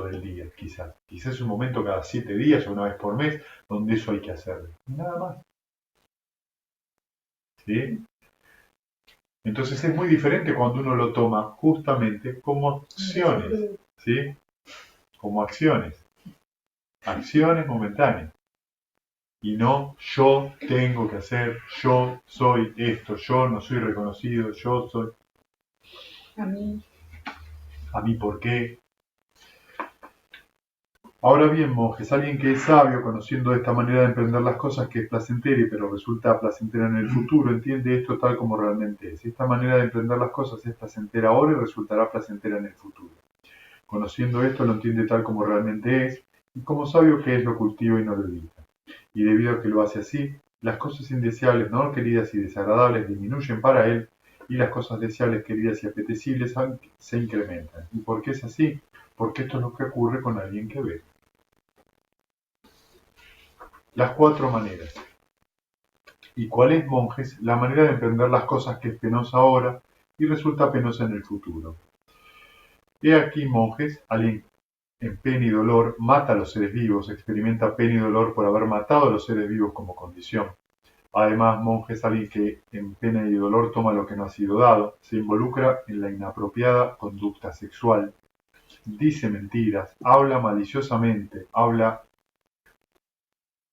del día, quizás. Quizás es un momento cada 7 días o una vez por mes donde eso hay que hacerlo. Nada más. ¿Sí? Entonces es muy diferente cuando uno lo toma justamente como acciones. ¿Sí? Como acciones. Acciones momentáneas. Y no yo tengo que hacer, yo soy esto, yo no soy reconocido, yo soy... A mí, ¿A mí por qué? Ahora bien, monjes, alguien que es sabio, conociendo esta manera de emprender las cosas que es placentera pero resulta placentera en el futuro, entiende esto tal como realmente es. Esta manera de emprender las cosas es placentera ahora y resultará placentera en el futuro. Conociendo esto, lo entiende tal como realmente es, y como sabio que es, lo cultiva y no lo evita. Y debido a que lo hace así, las cosas indeseables, no queridas y desagradables disminuyen para él, y las cosas deseables, queridas y apetecibles se incrementan. ¿Y por qué es así? Porque esto es lo que ocurre con alguien que ve. Las 4 maneras. ¿Y cuál es, monjes? La manera de emprender las cosas que es penosa ahora y resulta penosa en el futuro. He aquí, monjes, alguien en pena y dolor mata a los seres vivos, experimenta pena y dolor por haber matado a los seres vivos como condición. Además, monjes, alguien que en pena y dolor toma lo que no ha sido dado, se involucra en la inapropiada conducta sexual, dice mentiras, habla maliciosamente, habla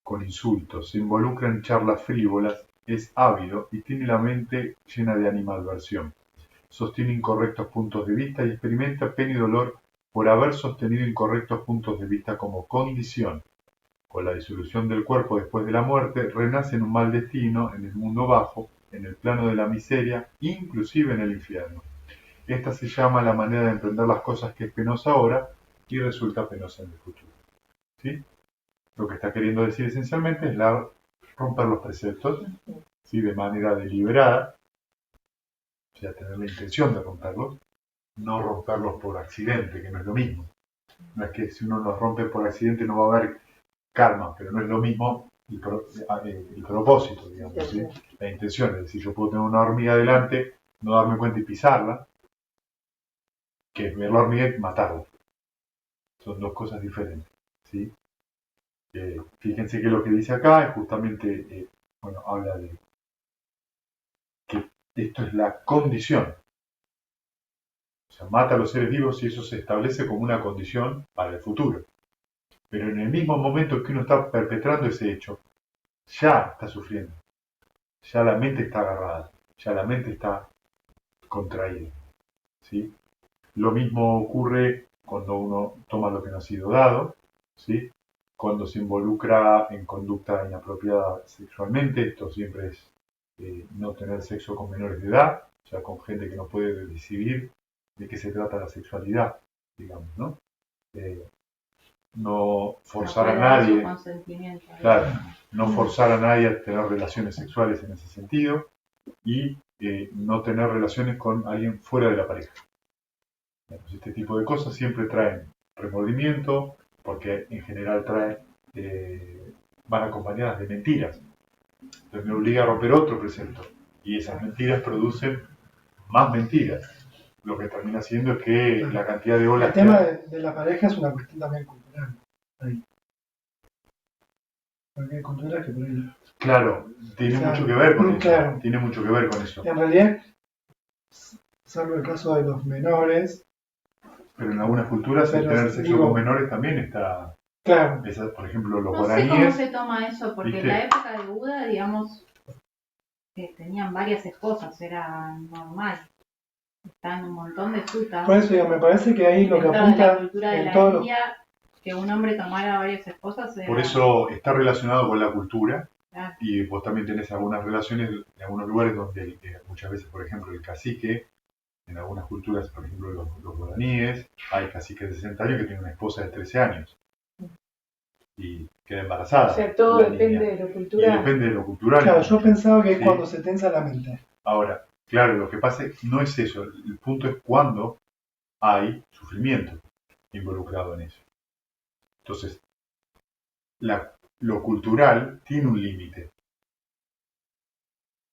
con insultos, se involucra en charlas frívolas, es ávido y tiene la mente llena de animadversión. Sostiene incorrectos puntos de vista y experimenta pena y dolor por haber sostenido incorrectos puntos de vista como condición. Con la disolución del cuerpo después de la muerte, renace en un mal destino, en el mundo bajo, en el plano de la miseria, inclusive en el infierno. Esta se llama la manera de emprender las cosas que es penosa ahora y resulta penosa en el futuro. ¿Sí? Lo que está queriendo decir esencialmente es romper los preceptos, ¿sí? De manera deliberada, o sea, tener la intención de romperlos, no romperlos por accidente, que no es lo mismo. No es que si uno los rompe por accidente no va a haber karma, pero no es lo mismo el propósito, digamos, ¿sí? La intención, es decir, yo puedo tener una hormiga delante, no darme cuenta y pisarla, que ver la hormiga y matarla. Son dos cosas diferentes, ¿sí? Fíjense que lo que dice acá es justamente, bueno, habla de que esto es la condición. O sea, mata a los seres vivos y eso se establece como una condición para el futuro. Pero en el mismo momento que uno está perpetrando ese hecho, ya está sufriendo. Ya la mente está agarrada. Ya la mente está contraída. ¿Sí? Lo mismo ocurre cuando uno toma lo que no ha sido dado. ¿Sí? Cuando se involucra en conducta inapropiada sexualmente, esto siempre es no tener sexo con menores de edad, o sea, con gente que no puede decidir de qué se trata la sexualidad, digamos, ¿no? No forzar a nadie, claro, no forzar a nadie a tener relaciones sexuales en ese sentido y no tener relaciones con alguien fuera de la pareja. Pues este tipo de cosas siempre traen remordimiento, porque en general van acompañadas de mentiras. Entonces me obliga a romper otro precepto. Y esas mentiras producen más mentiras. Lo que termina siendo es que la cantidad de olas... El tema de la pareja es una cuestión también cultural. Ahí. Porque hay culturas que por ahí... Claro, tiene mucho que ver con eso. Claro. Tiene mucho que ver con eso. En realidad, salvo el caso de los menores... Pero en algunas culturas el tener sexo con menores también está... Claro. Por ejemplo, los no guaraníes... No sé cómo se toma eso, porque ¿viste? en la época de Buda, digamos, que tenían varias esposas, era normal. Están un montón de sutas. Por eso digo, me parece que ahí lo que Dentro apunta de la cultura de en la todos los... India, que un hombre tomara varias esposas era... Por eso está relacionado con la cultura. Ah, Y vos también tenés algunas relaciones en algunos lugares donde muchas veces, por ejemplo, el cacique, en algunas culturas, por ejemplo, los guaraníes, hay caciques de 60 años que tienen una esposa de 13 años y queda embarazada. O sea, todo la depende niña. de lo Y cultural. depende de lo cultural. Claro, yo pensaba que es Sí. cuando se tensa la mente. Ahora, claro, lo que pasa es que no es eso. El punto es cuando hay sufrimiento involucrado en eso. Entonces, lo cultural tiene un límite.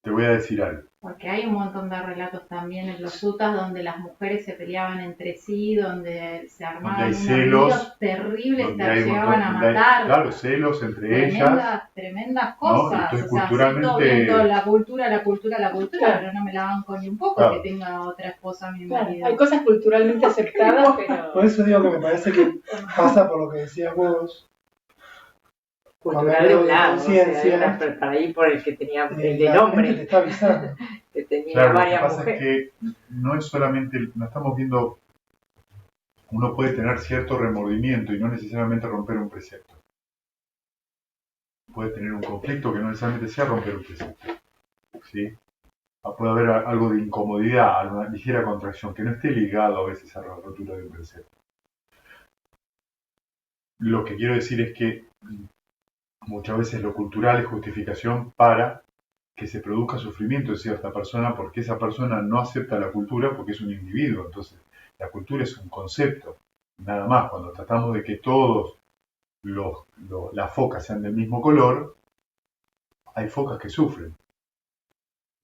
te voy a decir algo. Porque hay un montón de relatos también en los sutas donde las mujeres se peleaban entre sí, donde se Donde armaban hay unos celos, líos terribles, donde te hay un llegaban a montón, donde hay, matar. claro, celos entre ellas, Tremendas ¿no? cosas. Entonces, O sea, sí, todo bien, toda culturalmente, la cultura, Claro. pero no me la banco ni un poco claro, que tenga otra esposa mi Claro, marido. hay cosas culturalmente aceptadas, pero Por eso digo que me parece que pasa por lo que decías vos, Cultural de un lado, o sea, conciencia, era para ir por el que tenía, el del la mente te hombre, está avisando. que tenía claro, lo que varias pasa es mujeres. que no es solamente, no estamos viendo, uno puede tener cierto remordimiento y no necesariamente romper un precepto. Puede tener un conflicto que no necesariamente sea romper un precepto, ¿sí? Puede haber algo de incomodidad, alguna ligera contracción, que no esté ligado a veces a la rotura de un precepto. Lo que quiero decir es que muchas veces lo cultural es justificación para que se produzca sufrimiento de cierta persona porque esa persona no acepta la cultura porque es un individuo. Entonces, la cultura es un concepto. Nada más, cuando tratamos de que todos las focas sean del mismo color, hay focas que sufren.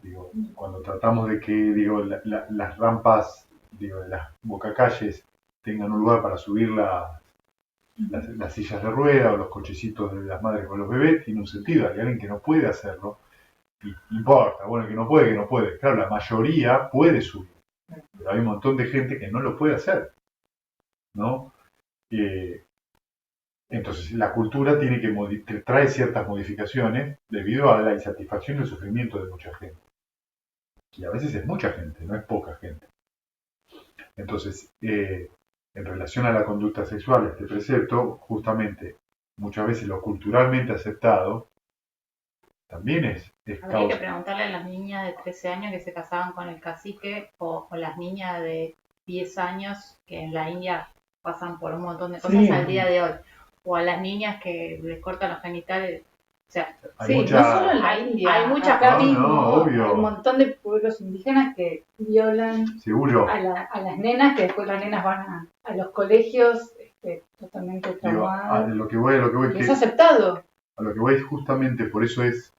Digo, cuando tratamos de que las rampas, de las bocacalles tengan un lugar para subir las sillas de rueda o los cochecitos de las madres con los bebés, tiene un sentido. Hay alguien que no puede hacerlo, y importa, bueno, que no puede. Claro, la mayoría puede subir, pero hay un montón de gente que no lo puede hacer, ¿no? Entonces, la cultura tiene que trae ciertas modificaciones debido a la insatisfacción y el sufrimiento de mucha gente. Y a veces es mucha gente, no es poca gente. Entonces, en relación a la conducta sexual, este precepto, justamente, muchas veces lo culturalmente aceptado, también es Habría que causa. preguntarle a las niñas de 13 años que se casaban con el cacique o las niñas de 10 años que en la India pasan por un montón de cosas Sí. al día de hoy. O a las niñas que les cortan los genitales. O sea, Hay sí, mucha- no solo en la Hay- India, hay mucha- acá No, mismo no, obvio. hay un montón de pueblos indígenas que violan Seguro. a las nenas, que después las nenas van a los colegios totalmente Digo, a traumadas. lo que voy Y es aceptado, a lo que voy es justamente por eso es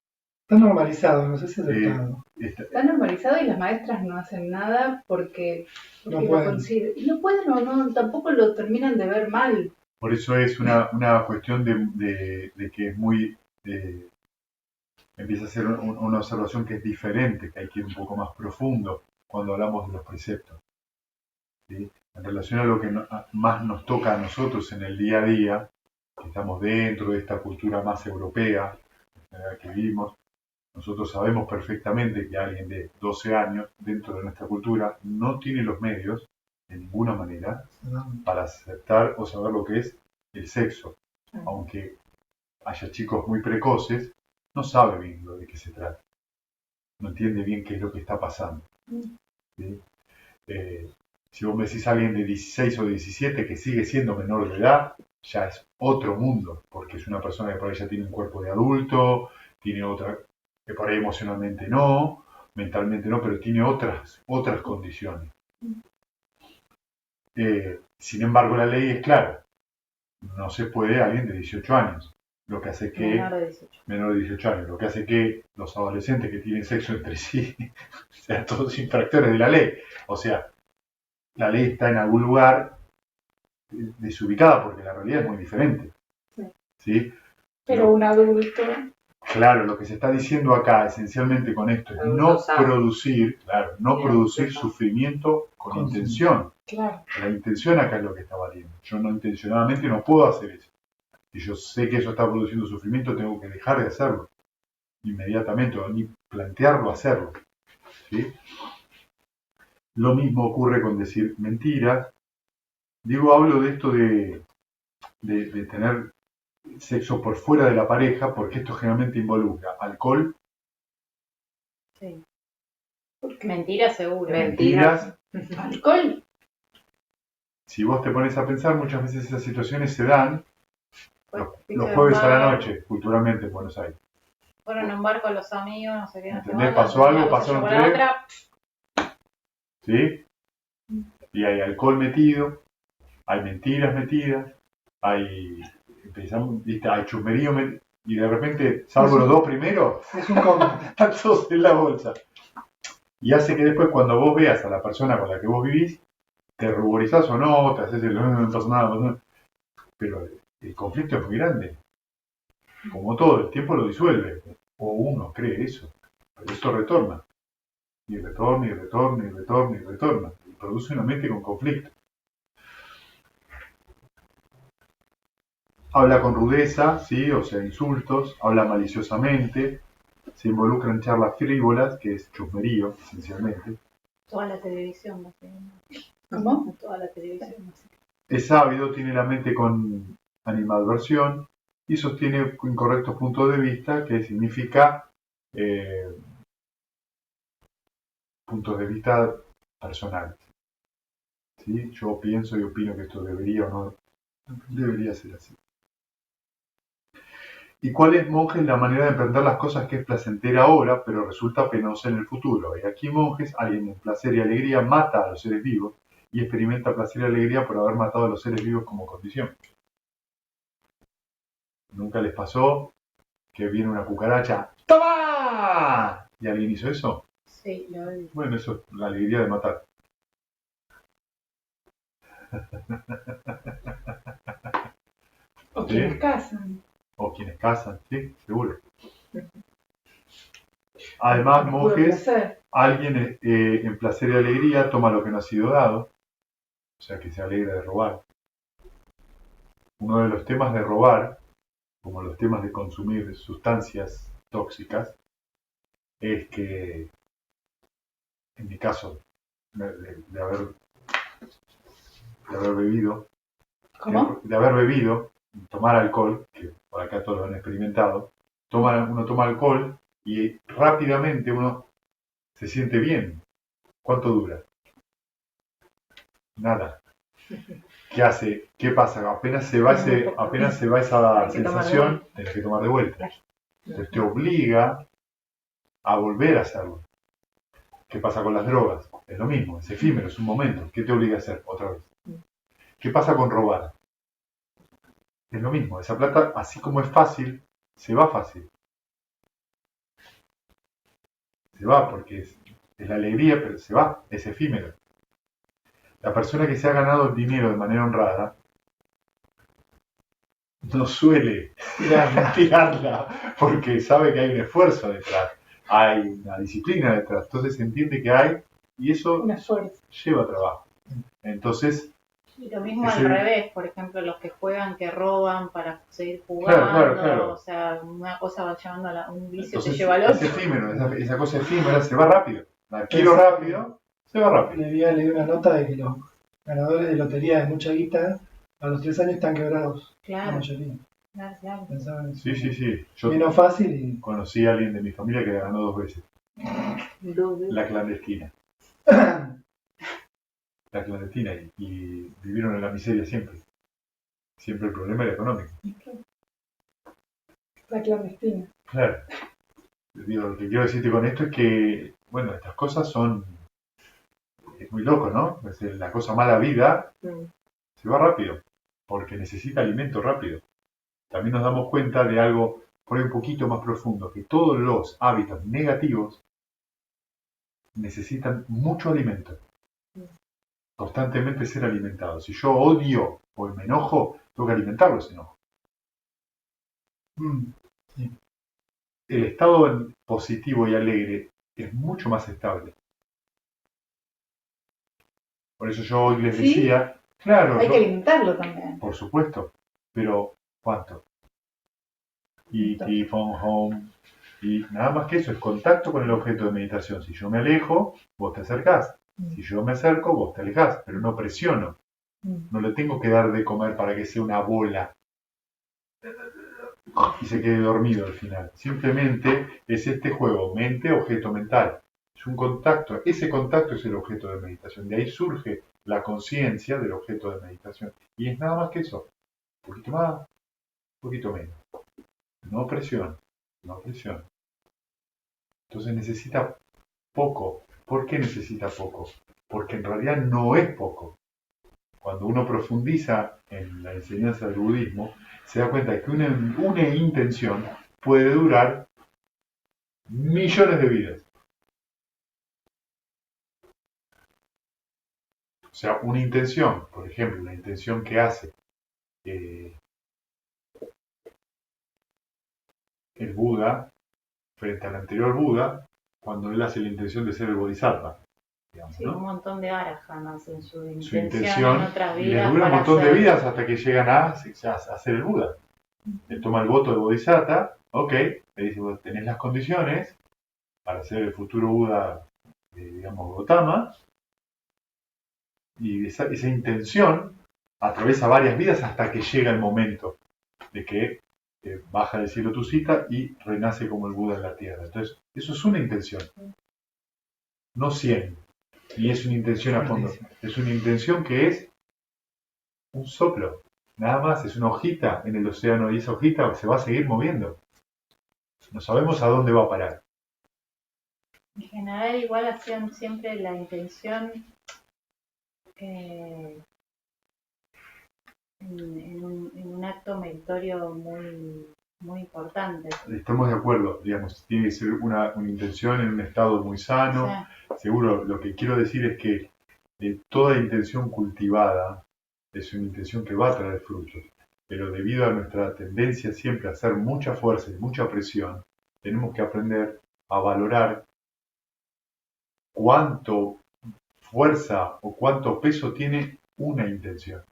Está normalizado, no sé si aceptado. está normalizado y las maestras no hacen nada porque No lo pueden. consideran. Y no pueden o no, tampoco lo terminan de ver mal. por eso es una cuestión de que es muy empieza a ser una observación que es diferente, que hay que ir un poco más profundo cuando hablamos de los preceptos, ¿sí? En relación a lo que más nos toca a nosotros en el día a día, que estamos dentro de esta cultura más europea en la que vivimos, nosotros sabemos perfectamente que alguien de 12 años dentro de nuestra cultura no tiene los medios de ninguna manera para aceptar o saber lo que es el sexo. Aunque haya chicos muy precoces, no sabe bien de qué se trata. No entiende bien qué es lo que está pasando. ¿Sí? Si vos me decís a alguien de 16 o 17 que sigue siendo menor de edad, ya es otro mundo, porque es una persona que por ahí ya tiene un cuerpo de adulto, tiene otra, que por ahí emocionalmente no, mentalmente no, pero tiene otras condiciones. Sin embargo, la ley es clara. No se puede a alguien de 18 años. Lo que hace que menor de 18 años, lo que hace que los adolescentes que tienen sexo entre sí sean todos infractores de la ley. O sea, la ley está en algún lugar desubicada porque la realidad es muy diferente. ¿Sí? Pero un adulto. Claro, lo que se está diciendo acá esencialmente con esto es no producir, sufrimiento con intención. Claro. La intención acá es lo que está valiendo. Yo no intencionadamente no puedo hacer eso. Si yo sé que eso está produciendo sufrimiento, tengo que dejar de hacerlo inmediatamente o ni plantearlo hacerlo. ¿Sí? Lo mismo ocurre con decir mentiras. Hablo de esto de tener sexo por fuera de la pareja, porque esto generalmente involucra alcohol. Sí. Mentiras seguro. Mentiras. Alcohol. Si vos te pones a pensar, muchas veces esas situaciones se dan los de jueves a la bar. noche, culturalmente en Buenos Aires. Fueron en un bar con los amigos, no sé qué. ¿Entendés? Pasó algo, pasaron tres. Otra. ¿Sí? Y hay alcohol metido, hay mentiras metidas, hay chusmerío metido. y de repente, salvo los dos primeros, Es un combo. están todos en la bolsa. Y hace que después cuando vos veas a la persona con la que vos vivís, te ruborizás o no, te haces el no pasa nada, no pasa nada. Pero el conflicto es muy grande. Como todo, el tiempo lo disuelve. O uno cree eso. Pero eso retorna. Y retorna, y retorna, y retorna, y retorna. Y produce una mente con conflicto. Habla con rudeza, ¿sí? O sea, insultos. Habla maliciosamente. Se involucra en charlas frívolas, que es chusmerío, esencialmente. Toda la televisión, básicamente. ¿Cómo? Toda la televisión, básicamente. Es ávido, tiene la mente con animadversión y sostiene incorrectos puntos de vista, que significa puntos de vista personales. ¿Sí? Yo pienso y opino que esto debería o no debería ser así. ¿Y cuál es, monjes, la manera de emprender las cosas que es placentera ahora, pero resulta penosa en el futuro? Y aquí, monjes, alguien en placer y alegría mata a los seres vivos y experimenta placer y alegría por haber matado a los seres vivos como condición. ¿Nunca les pasó que viene una cucaracha? ¡Toma! ¿Y alguien hizo eso? Sí, lo vi. Bueno, eso es la alegría de matar. O ¿Sí? quienes casan. O quienes cazan, sí, seguro. Además, Puro monjes, placer. alguien en placer y alegría toma lo que no ha sido dado, o sea que se alegra de robar. Uno de los temas de robar, como los temas de consumir sustancias tóxicas, es que, en mi caso, de haber bebido, ¿Cómo? de haber bebido, tomar alcohol, que por acá todos lo han experimentado, uno toma alcohol y rápidamente uno se siente bien. ¿Cuánto dura? Nada. ¿Qué hace? ¿Qué pasa? Apenas se va esa Hay que tomar de sensación, vuelta. tenés que tomar de vuelta. Entonces te obliga a volver a hacerlo. ¿Qué pasa con las drogas? Es lo mismo, es efímero, es un momento. ¿Qué te obliga a hacer otra vez? ¿Qué pasa con robar? Es lo mismo, esa plata, así como es fácil, se va fácil. Se va porque es la alegría, pero se va, es efímero. La persona que se ha ganado el dinero de manera honrada no suele tirarla porque sabe que hay un esfuerzo detrás, hay una disciplina detrás, entonces se entiende que hay y eso Un esfuerzo. lleva trabajo. Entonces, Y lo mismo Ese- al revés, por ejemplo, los que juegan, que roban para seguir jugando, Claro. o sea, una cosa va llevando a un vicio entonces que lleva al es otro. efímero, esa cosa efímera se va rápido. La adquiero rápido, se va rápido. Le había leído una nota de que los ganadores de lotería de mucha guita a los 3 años están quebrados. La Claro, mayoría. claro. Pensaban en eso. Sí. Yo Menos fácil y. conocí a alguien de mi familia que ganó 2 veces. La clandestina. La clandestina y vivieron en la miseria siempre. Siempre el problema era económico. La clandestina. Claro. Digo, lo que quiero decirte con esto es que, bueno, estas cosas son. Es muy loco, ¿no? Es decir, la cosa mala vida se va rápido, porque necesita alimento rápido. También nos damos cuenta de algo por ahí un poquito más profundo, que todos los hábitos negativos necesitan mucho alimento. Constantemente ser alimentados. Si yo odio o me enojo, tengo que alimentarlo ese enojo. El estado positivo y alegre es mucho más estable. Por eso yo hoy les ¿Sí? decía, claro, Hay que alimentarlo también. por supuesto, pero ¿cuánto? Y keep on home. Y nada más que eso, es contacto con el objeto de meditación. Si yo me alejo, vos te acercás. Si yo me acerco, vos te alejás, pero no presiono. No le tengo que dar de comer para que sea una bola y se quede dormido al final. Simplemente es este juego, mente-objeto mental. Es un contacto, ese contacto es el objeto de meditación. De ahí surge la conciencia del objeto de meditación. Y es nada más que eso. Un poquito más, un poquito menos. No presión, no presión. Entonces necesita poco. ¿Por qué necesita poco? Porque en realidad no es poco. Cuando uno profundiza en la enseñanza del budismo, se da cuenta de que una intención puede durar millones de vidas. O sea, una intención, por ejemplo, una intención que hace el Buda frente al anterior Buda, cuando él hace la intención de ser el Bodhisattva. Digamos, Sí, ¿no? un montón de arahanas en su Su intención intención en otras y les vidas. dura un para montón de hacer- vidas hasta que llegan a ser el Buda. Él toma el voto de Bodhisattva, ok, le dice, vos tenés las condiciones para ser el futuro Buda, digamos, Gautama, y esa intención atraviesa varias vidas hasta que llega el momento de que baja del cielo tu cita y renace como el Buda en la tierra. Entonces, eso es una intención, no 100, y es una intención a fondo. Es una intención que es un soplo, nada más, es una hojita en el océano y esa hojita se va a seguir moviendo. No sabemos a dónde va a parar. En general igual hacían siempre la intención en un acto meritorio muy, muy importante. Estamos de acuerdo, digamos, tiene que ser una intención en un estado muy sano. O sea, Seguro, lo que quiero decir es que toda intención cultivada es una intención que va a traer frutos, pero debido a nuestra tendencia siempre a hacer mucha fuerza y mucha presión, tenemos que aprender a valorar cuánto fuerza o cuánto peso tiene una intención.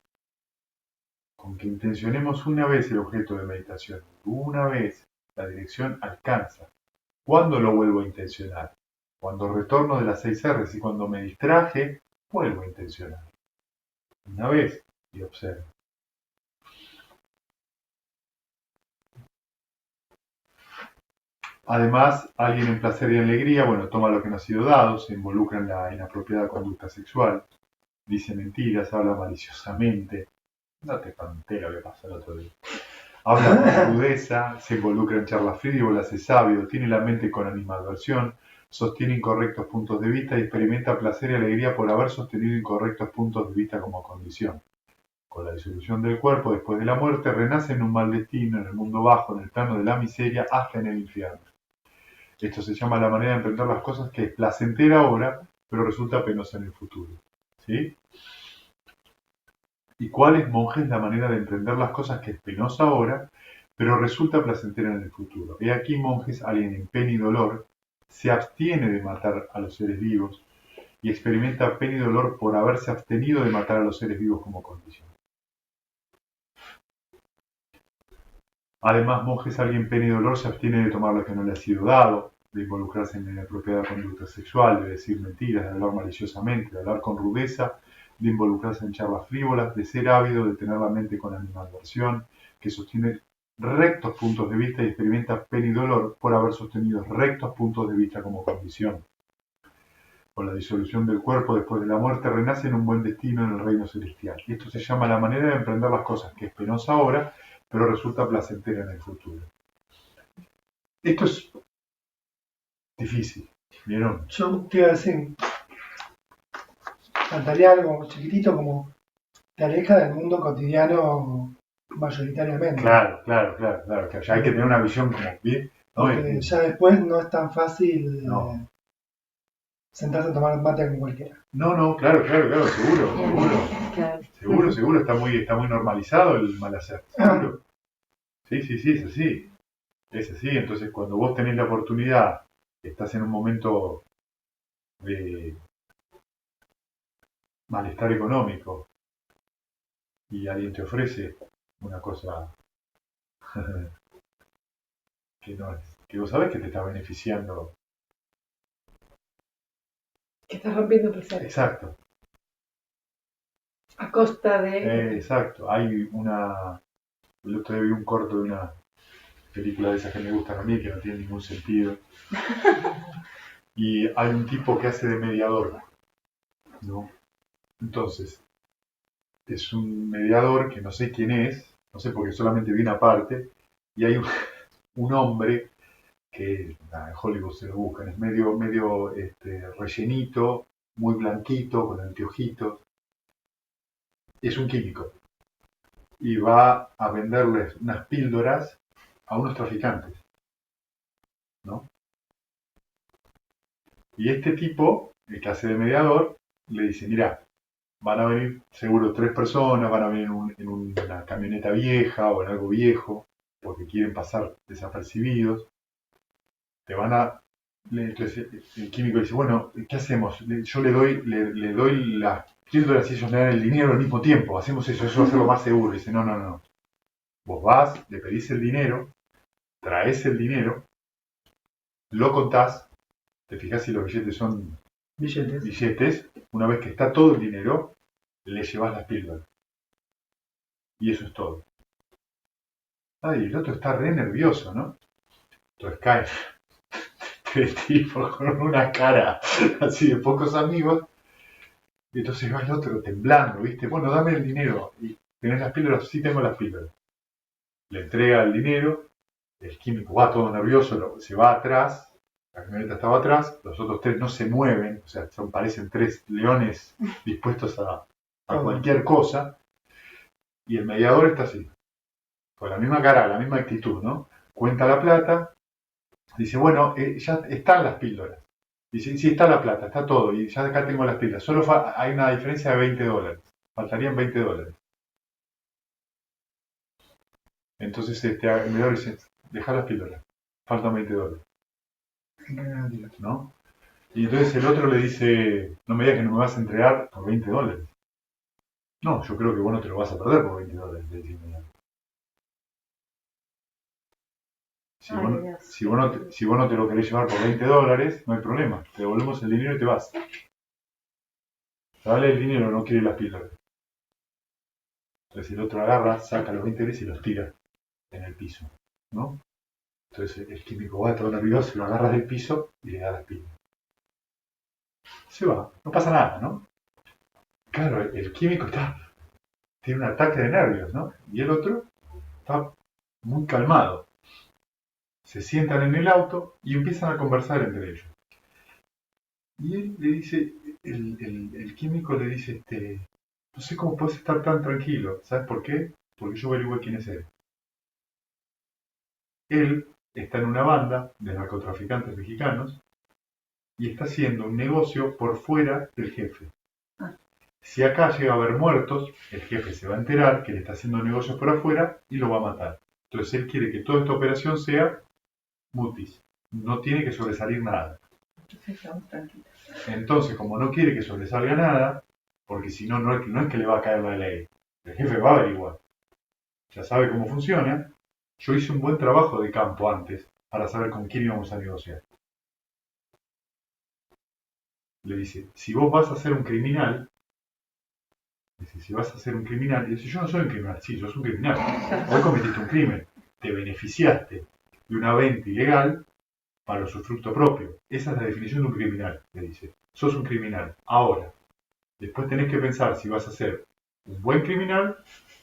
Con que intencionemos una vez el objeto de meditación, una vez la dirección alcanza. ¿Cuándo lo vuelvo a intencionar? Cuando retorno de las 6 R's y cuando me distraje, vuelvo a intencionar. Una vez y observo. Además, alguien en placer y alegría, bueno, toma lo que no ha sido dado, se involucra en la inapropiada conducta sexual, dice mentiras, habla maliciosamente. No te conté lo que pasó el otro día. Habla con rudeza, se involucra en charlas frívolas, es sabio, tiene la mente con animadversión, sostiene incorrectos puntos de vista y experimenta placer y alegría por haber sostenido incorrectos puntos de vista como condición. Con la disolución del cuerpo después de la muerte, renace en un mal destino, en el mundo bajo, en el plano de la miseria, hasta en el infierno. Esto se llama la manera de emprender las cosas que es placentera ahora, pero resulta penosa en el futuro. ¿Sí? ¿Y cuál es, monjes, la manera de emprender las cosas que es penosa ahora, pero resulta placentera en el futuro? He aquí, monjes, alguien en pena y dolor se abstiene de matar a los seres vivos y experimenta pena y dolor por haberse abstenido de matar a los seres vivos como condición. Además, monjes, alguien en pena y dolor se abstiene de tomar lo que no le ha sido dado, de involucrarse en la inapropiada conducta sexual, de decir mentiras, de hablar maliciosamente, de hablar con rudeza, de involucrarse en charlas frívolas, de ser ávido, de tener la mente con animadversión, que sostiene rectos puntos de vista y experimenta pena y dolor por haber sostenido rectos puntos de vista como condición. Con la disolución del cuerpo después de la muerte, renace en un buen destino en el reino celestial. Y esto se llama la manera de emprender las cosas, que es penosa ahora, pero resulta placentera en el futuro. Esto es difícil, ¿vieron? Yo te iba a decir, faltaría algo chiquitito como te aleja del mundo cotidiano mayoritariamente. Claro, que ya hay que tener una visión como bien, ¿no? Porque ya después no es tan fácil No. sentarse a tomar mate con cualquiera. No, claro, seguro. Claro. Seguro, está muy normalizado el mal hacer, seguro. Sí, es así. Es así, entonces cuando vos tenés la oportunidad, estás en un momento de malestar económico y alguien te ofrece una cosa que no es, que vos sabés que te está beneficiando. que estás rompiendo placer Exacto, a costa de... exacto. El otro día vi un corto de una película de esas que me gustan a mí, que no tiene ningún sentido. Y hay un tipo que hace de mediador, ¿no? Entonces, es un mediador que no sé quién es, no sé porque solamente vi una parte, y hay un hombre que en Hollywood se lo buscan, es medio rellenito, muy blanquito, con anteojitos, es un químico. y va a venderles unas píldoras a unos traficantes, ¿no? Y este tipo, el que hace de mediador, le dice, mira, van a venir seguro 3 personas, van a venir en una camioneta vieja o en algo viejo, porque quieren pasar desapercibidos, te van a... Entonces el químico dice, bueno, ¿qué hacemos? Yo le doy las píldoras y ellos me dan el dinero al mismo tiempo, hacemos eso va a ser lo más seguro. Y dice, no. Vos vas, le pedís el dinero, traes el dinero, lo contás, te fijás si los billetes son billetes, una vez que está todo el dinero, le llevas las píldoras. Y eso es todo. Ay, el otro está re nervioso, ¿no? Entonces cae el tipo con una cara así de pocos amigos, y entonces va el otro temblando, ¿viste? Bueno, dame el dinero. ¿Y tenés las píldoras? Sí, tengo las píldoras. Le entrega el dinero, el químico va todo nervioso, se va atrás, la camioneta estaba atrás, los otros 3 no se mueven, o sea, parecen 3 leones dispuestos a cualquier cosa, y el mediador está así, con la misma cara, la misma actitud, ¿no? Cuenta la plata, dice, bueno, ya están las píldoras. Dice, sí, está la plata, está todo, y ya acá tengo las píldoras, solo hay una diferencia de $20, faltarían $20. Entonces el mediador dice, deja las píldoras, faltan $20, ¿no? Y entonces el otro le dice, no me digas que no me vas a entregar por $20. No, yo creo que vos no te lo vas a perder por $20, le dice el mediador. Si vos no te lo querés llevar por $20, no hay problema, te devolvemos el dinero y te vas. Dale el dinero, no quiere las píldoras. Entonces el otro agarra, saca los $20 y los tira en el piso, ¿no? Entonces el químico va todo nervioso, lo agarra del piso y le da las píldoras. Se va, no pasa nada, ¿no? Claro, el químico tiene un ataque de nervios, ¿no? Y el otro está muy calmado. Se sientan en el auto y empiezan a conversar entre ellos. Y él le dice, el químico le dice, no sé cómo puedes estar tan tranquilo. ¿Sabes por qué? Porque yo averigué quién es él. Él está en una banda de narcotraficantes mexicanos y está haciendo un negocio por fuera del jefe. Si acá llega a haber muertos, el jefe se va a enterar que le está haciendo negocios por afuera y lo va a matar. Entonces él quiere que toda esta operación sea mutis. No tiene que sobresalir nada. Entonces, como no quiere que sobresalga nada, porque si no, no es que le va a caer la ley. El jefe va a averiguar. Ya sabe cómo funciona. Yo hice un buen trabajo de campo antes para saber con quién íbamos a negociar. Le dice, si vos vas a ser un criminal, y dice, yo no soy un criminal, sí, sos un criminal. Vos cometiste un crimen, te beneficiaste de una venta ilegal para su fruto propio. Esa es la definición de un criminal, le dice. Sos un criminal. Ahora, después tenés que pensar si vas a ser un buen criminal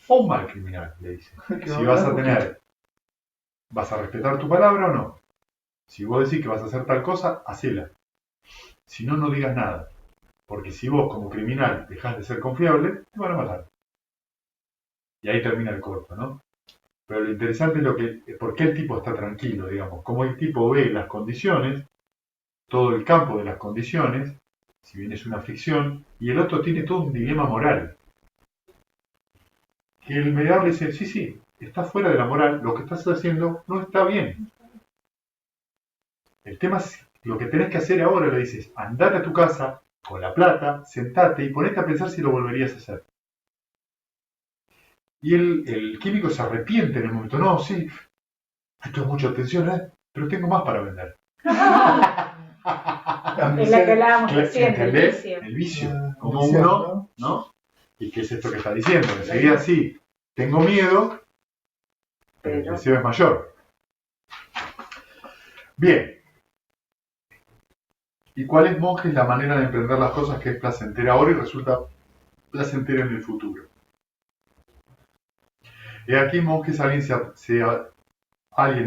o un mal criminal, le dice. Si vas a respetar tu palabra o no. Si vos decís que vas a hacer tal cosa, hacela. Si no, no digas nada. Porque si vos como criminal dejás de ser confiable, te van a matar. Y ahí termina el corto, ¿no? Pero lo interesante es por qué el tipo está tranquilo, digamos. Cómo el tipo ve las condiciones, todo el campo de las condiciones, si bien es una ficción, y el otro tiene todo un dilema moral. Que el mediador le dice, sí, está fuera de la moral, lo que estás haciendo no está bien. El tema es, lo que tenés que hacer ahora, le dices, andate a tu casa con la plata, sentate y ponete a pensar si lo volverías a hacer. Y el químico se arrepiente en el momento, no, sí, esto es mucha atención, pero tengo más para vender. Es la que hablábamos recién, ¿Entendés? El vicio, como uno, ¿no? ¿Y qué es esto que está diciendo? Enseguida sí, tengo miedo, pero el deseo es mayor. Bien. ¿Y cuál es, monjes, la manera de emprender las cosas que es placentera ahora y resulta placentera en el futuro? Y aquí, monjes, alguien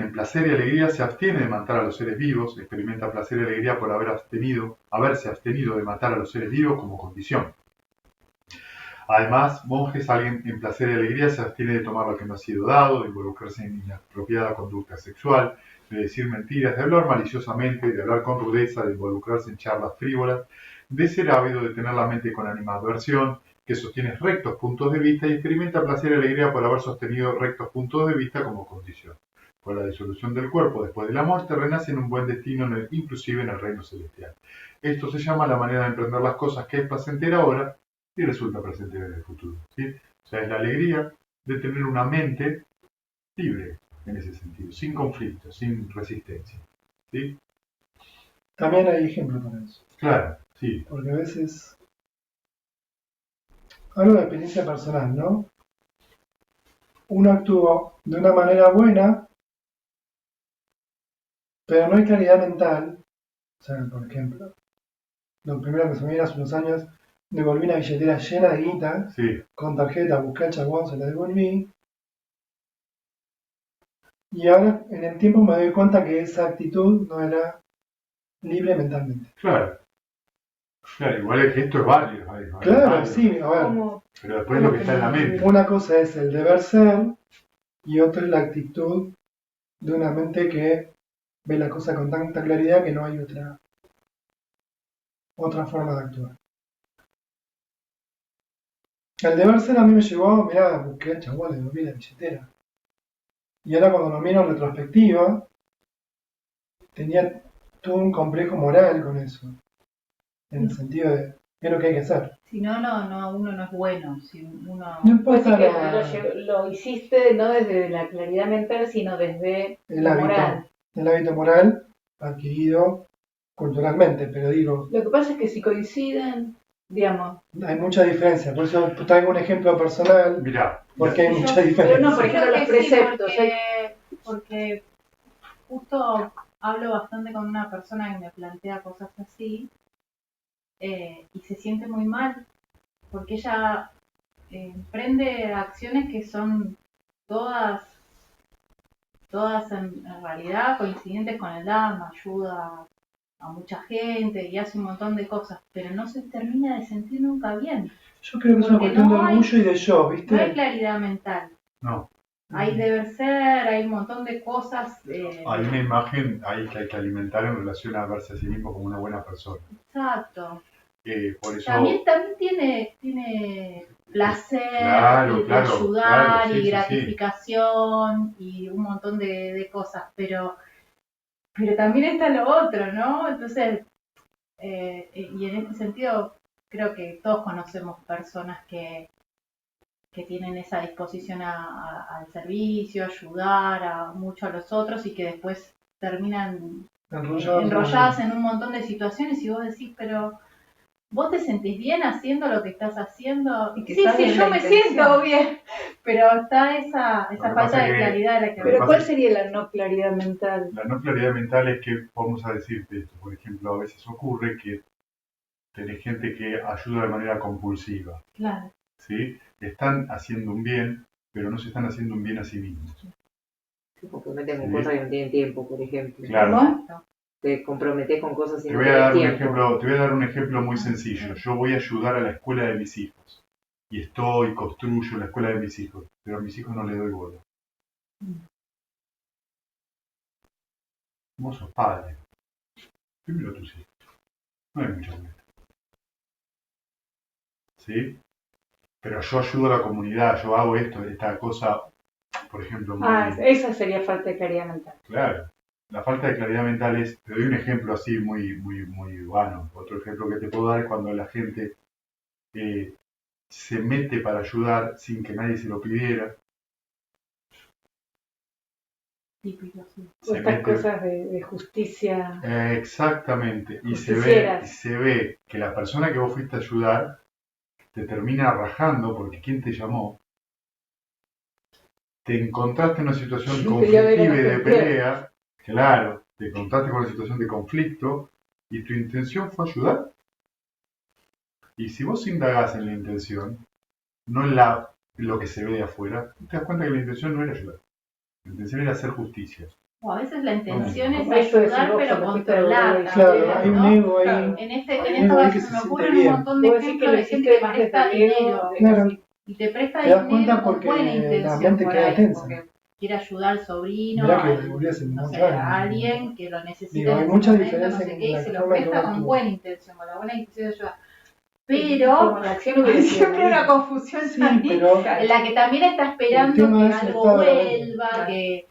en placer y alegría se abstiene de matar a los seres vivos, experimenta placer y alegría por haberse abstenido de matar a los seres vivos como condición. Además, monjes, alguien en placer y alegría se abstiene de tomar lo que no ha sido dado, de involucrarse en inapropiada conducta sexual, de decir mentiras, de hablar maliciosamente, de hablar con rudeza, de involucrarse en charlas frívolas, de ser ávido, de tener la mente con animadversión, que sostiene rectos puntos de vista y experimenta placer y alegría por haber sostenido rectos puntos de vista como condición. Por la disolución del cuerpo después de la muerte, renace en un buen destino, inclusive en el reino celestial. Esto se llama la manera de emprender las cosas que es placentera ahora y resulta placentera en el futuro. ¿Sí? O sea, es la alegría de tener una mente libre en ese sentido, sin conflicto, sin resistencia. ¿Sí? También hay ejemplos para eso. Claro, sí. Porque a veces, hablo de experiencia personal, ¿no? Uno actúa de una manera buena, pero no hay claridad mental. O sea, por ejemplo, lo primero que se me viene hace unos años, devolví una billetera llena de guita, Sí, con tarjeta, busqué al chabón, se la devolví. Y ahora, en el tiempo, me doy cuenta que esa actitud no era libre mentalmente. claro. Claro, igual el gesto es válido. Claro, válido. sí, a ver, Como, Pero después lo que está en la mente. una cosa es el deber ser y otra es la actitud de una mente que ve la cosa con tanta claridad que no hay otra forma de actuar. El deber ser a mí me llevó, mirá, busqué al chabón, le devolví la billetera. Y ahora cuando lo miro en retrospectiva, tuve un complejo moral con eso. En el sentido de, ¿qué es lo que hay que hacer? Si no, uno no es bueno. Si uno... No pues sí importa que lo hiciste no desde la claridad mental, sino desde el la hábito, moral. el hábito moral adquirido culturalmente, pero digo, Lo que pasa es que si coinciden, digamos, hay mucha diferencia. Por eso traigo un ejemplo personal, Mirá, porque hay Yo- mucha pero diferencia. no, por ejemplo, Creo los que sí, preceptos. porque justo hablo bastante con una persona que me plantea cosas así y se siente muy mal porque ella emprende acciones que son todas en realidad coincidentes con el Dharma, ayuda a mucha gente y hace un montón de cosas, pero no se termina de sentir nunca bien. Yo creo que es una Porque cuestión de no hay- orgullo y de yo, No hay ¿viste? claridad mental. no. Hay deber ser, hay un montón de cosas. Hay una imagen ahí que hay que alimentar en relación a verse a sí mismo como una buena persona. Exacto. Por eso, También tiene placer Claro, y de claro, ayudar claro, sí, y sí, sí. gratificación y un montón de cosas, pero también está lo otro, ¿no? Entonces, y en este sentido, creo que todos conocemos personas que tienen esa disposición al servicio, ayudar mucho a los otros y que después terminan enrolladas en un montón de situaciones y vos decís, pero vos te sentís bien haciendo lo que estás haciendo. Y que Sí, sabes yo la me intención. siento bien, pero está esa que falta pasa de que- claridad de la que Pero pasa ¿cuál que- sería la no claridad mental? La no claridad mental es que, vamos a decirte esto, por ejemplo, a veces ocurre que tenés gente que ayuda de manera compulsiva, Claro. ¿sí? Están haciendo un bien, pero no se están haciendo un bien a sí mismos. Te comprometes con Sí. cosas que no tienen tiempo, por ejemplo. Claro. Exacto. Te comprometes con cosas y Te no voy a tienes dar un tiempo. ejemplo, te voy a dar un ejemplo muy sencillo. Yo voy a ayudar a la escuela de mis hijos. Y construyo la escuela de mis hijos, pero a mis hijos no les doy bola. Vos sos padre. Primero tus hijos. No hay mucha vuelta. ¿Sí? Pero yo ayudo a la comunidad, yo hago esta cosa, por ejemplo, muy Esa sería falta de claridad mental. claro. La falta de claridad mental es, te doy un ejemplo así muy vano. Otro ejemplo que te puedo dar es cuando la gente se mete para ayudar sin que nadie se lo pidiera. Típico, sí. O estas cosas de justicia. Exactamente. Y Justicieras. se ve que la persona que vos fuiste a ayudar te termina rajando porque ¿quién te llamó? Te encontraste en una situación Sí, conflictiva quería ver a y la de gente. pelea. Claro, te encontraste con una situación de conflicto y tu intención fue ayudar. Y si vos indagás en la intención, no en lo que se ve de afuera, te das cuenta que la intención no era ayudar. La intención era hacer justicia. O a veces la intención es Como esto decís ayudar, vos, pero cuando fuiste controlar doloroso. Claro, también, hay un ¿no? ego ahí. Claro. En Hay este un caso ego ahí que se se me siente ocurren un bien. montón de Vos decís que ejemplos lo de hiciste gente que más presta desde el ego, dinero Claro, y te presta te das dinero cuenta con porque buena la intención mente por queda ahí, tensa. porque quiere ayudar al sobrino, Mirá que le devolví hace un no sé, montón. a alguien que lo necesita Digo, hay en ese mucha momento, no diferencia sé en qué, y la se lo forma en que presta uno con actúa. buena intención, con la buena intención de ayudar. Como Pero la acción hubiera sido siempre la una misma. confusión Sí, también, pero en la que también está el esperando tema que es el algo estado de la mente. vuelva, Claro. que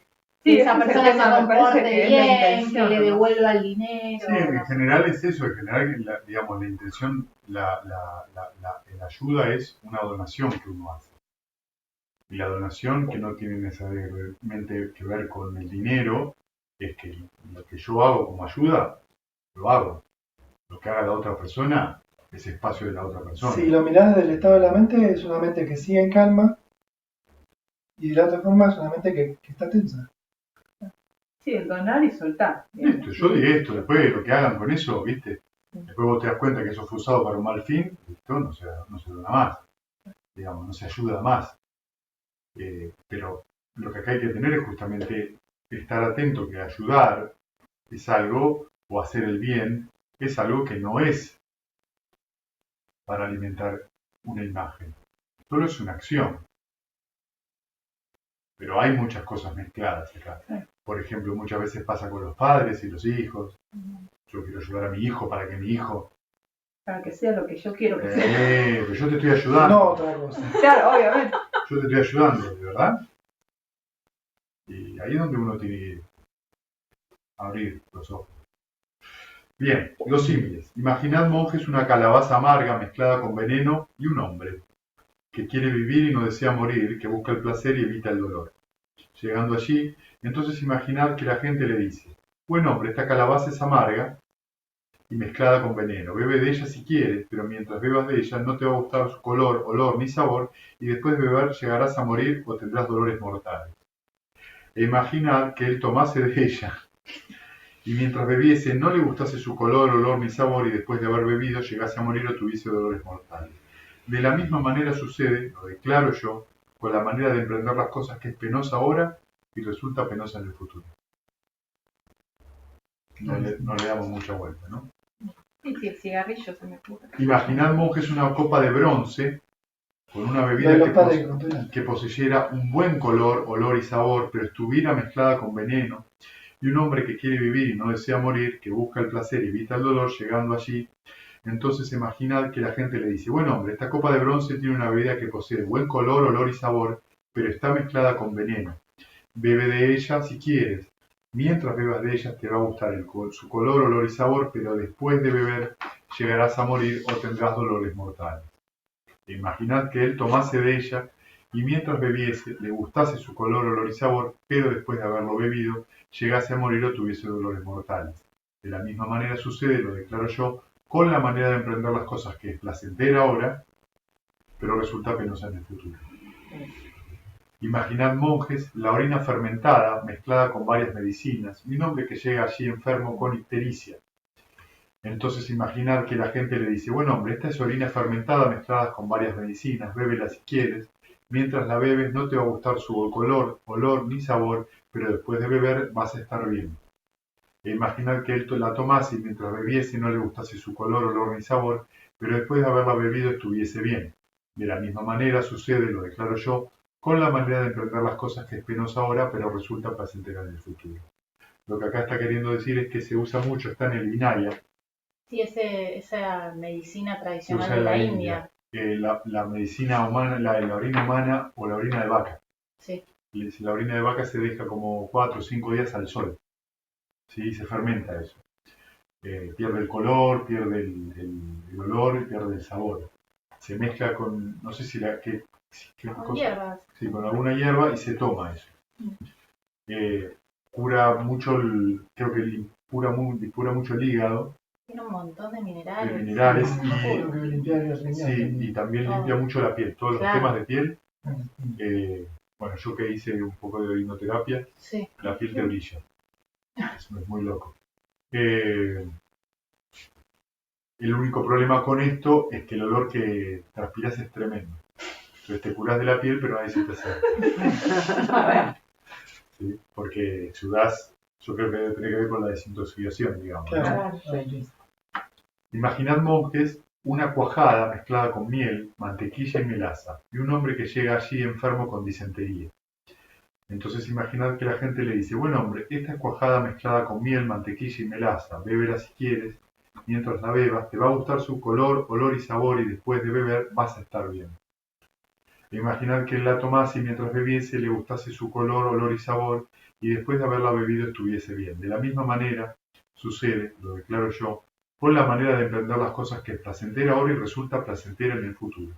Sí, esa ese es el persona se tema, me parece comporte que es la bien, que intención, le ¿no? devuelva el dinero. Sí, en no sé. general es eso, en general, digamos, la intención, la ayuda es una donación que uno hace. Y la donación, que no tiene necesariamente que ver con el dinero, es que lo que yo hago como ayuda, lo hago. Lo que haga la otra persona es espacio de la otra persona. si lo mirás desde el estado de la mente, es una mente que sigue en calma, y de la otra forma es una mente que está tensa. Sí, el donar y soltar. Listo, yo di esto, después lo que hagan con eso, ¿viste? Después vos te das cuenta que eso fue usado para un mal fin, listo, no se dona más, digamos, no se ayuda más. Pero lo que acá hay que tener es justamente estar atento que ayudar es algo, o hacer el bien, es algo que no es para alimentar una imagen, solo es una acción. Pero hay muchas cosas mezcladas acá. Por ejemplo, muchas veces pasa con los padres y los hijos. Yo quiero ayudar a mi hijo para que mi hijo... Para que sea lo que yo quiero que sea. Pero yo te estoy ayudando. No otra cosa. Claro, obviamente. Yo te estoy ayudando, ¿de verdad? Y ahí es donde uno tiene que abrir los ojos. Bien, los símiles. Imaginad, monjes, una calabaza amarga mezclada con veneno y un hombre que quiere vivir y no desea morir, que busca el placer y evita el dolor. Llegando allí, entonces imaginad que la gente le dice: buen hombre, esta calabaza es amarga y mezclada con veneno. Bebe de ella si quieres, pero mientras bebas de ella no te va a gustar su color, olor ni sabor, y después de beber llegarás a morir o tendrás dolores mortales. E imaginad que él tomase de ella, y mientras bebiese no le gustase su color, olor ni sabor, y después de haber bebido llegase a morir o tuviese dolores mortales. De la misma manera sucede, lo declaro yo, con la manera de emprender las cosas que es penosa ahora y resulta penosa en el futuro. No le damos mucha vuelta, ¿no? Sí, sí, el cigarrillo se me ocurre. Imaginad, monjes, una copa de bronce con una Lo de bebida los padres que controlan. que poseyera un buen color, olor y sabor, pero estuviera mezclada con veneno, y un hombre que quiere vivir y no desea morir, que busca el placer y evita el dolor, llegando allí, entonces imaginad que la gente le dice: buen hombre, esta copa de bronce tiene una bebida que posee buen color, olor y sabor, pero está mezclada con veneno. Bebe de ella si quieres. Mientras bebas de ella te va a gustar su color, olor y sabor, pero después de beber llegarás a morir o tendrás dolores mortales. Imaginad que él tomase de ella y mientras bebiese le gustase su color, olor y sabor, pero después de haberlo bebido llegase a morir o tuviese dolores mortales. De la misma manera sucede, lo declaro yo, con la manera de emprender las cosas que es placentera ahora, pero resulta penosa en el futuro. Imaginad, monjes, la orina fermentada mezclada con varias medicinas, y un hombre que llega allí enfermo con ictericia. Entonces imaginad que la gente le dice: buen hombre, esta es orina fermentada mezclada con varias medicinas, bébela si quieres. Mientras la bebes no te va a gustar su color, olor ni sabor, pero después de beber vas a estar bien. E imaginad que él la tomase y mientras bebiese no le gustase su color, olor ni sabor, pero después de haberla bebido estuviese bien. De la misma manera sucede, lo declaro yo, con la manera de emprender las cosas que es penosa ahora, pero resulta placentera en el futuro. Lo que acá está queriendo decir es que se usa mucho, está en el Vinaya, Sí, esa medicina se tradicional usa de en la la India. la medicina humana, la orina humana o la orina de vaca. Sí. Y si la orina de vaca se deja como 4 o 5 días al sol, ¿sí? Se fermenta eso. Pierde el color, pierde el olor y pierde el sabor. Se mezcla con, no sé si qué Con cosa, hierbas. sí, con alguna hierba y se toma eso. Cura mucho, creo que depura mucho el hígado, Tiene un montón de de minerales. minerales Creo que limpiar el riñón sí, también. y también limpia mucho la piel, todos los Claro. temas de piel. Mm. Bueno, yo que hice un poco de orinoterapia, Sí. la piel te brilla. Es muy loco. El único problema con esto es que el olor que transpiras es tremendo. Entonces te curas de la piel, pero nadie se te acerca. ¿Sí? Porque sudás Yo creo que debe tener que ver con la desintoxicación, digamos. ¿no? Claro. Sí. Imaginad, monjes, una cuajada mezclada con miel, mantequilla y melaza, y un hombre que llega allí enfermo con disentería. Entonces imaginad que la gente le dice, bueno hombre, esta es cuajada mezclada con miel, mantequilla y melaza, bébela si quieres, mientras la bebas te va a gustar su color, olor y sabor y después de beber vas a estar bien. Imaginad que él la tomase y mientras bebiese le gustase su color, olor y sabor y después de haberla bebido estuviese bien. De la misma manera sucede, lo declaro yo, con la manera de emprender las cosas que es placentera ahora y resulta placentera en el futuro.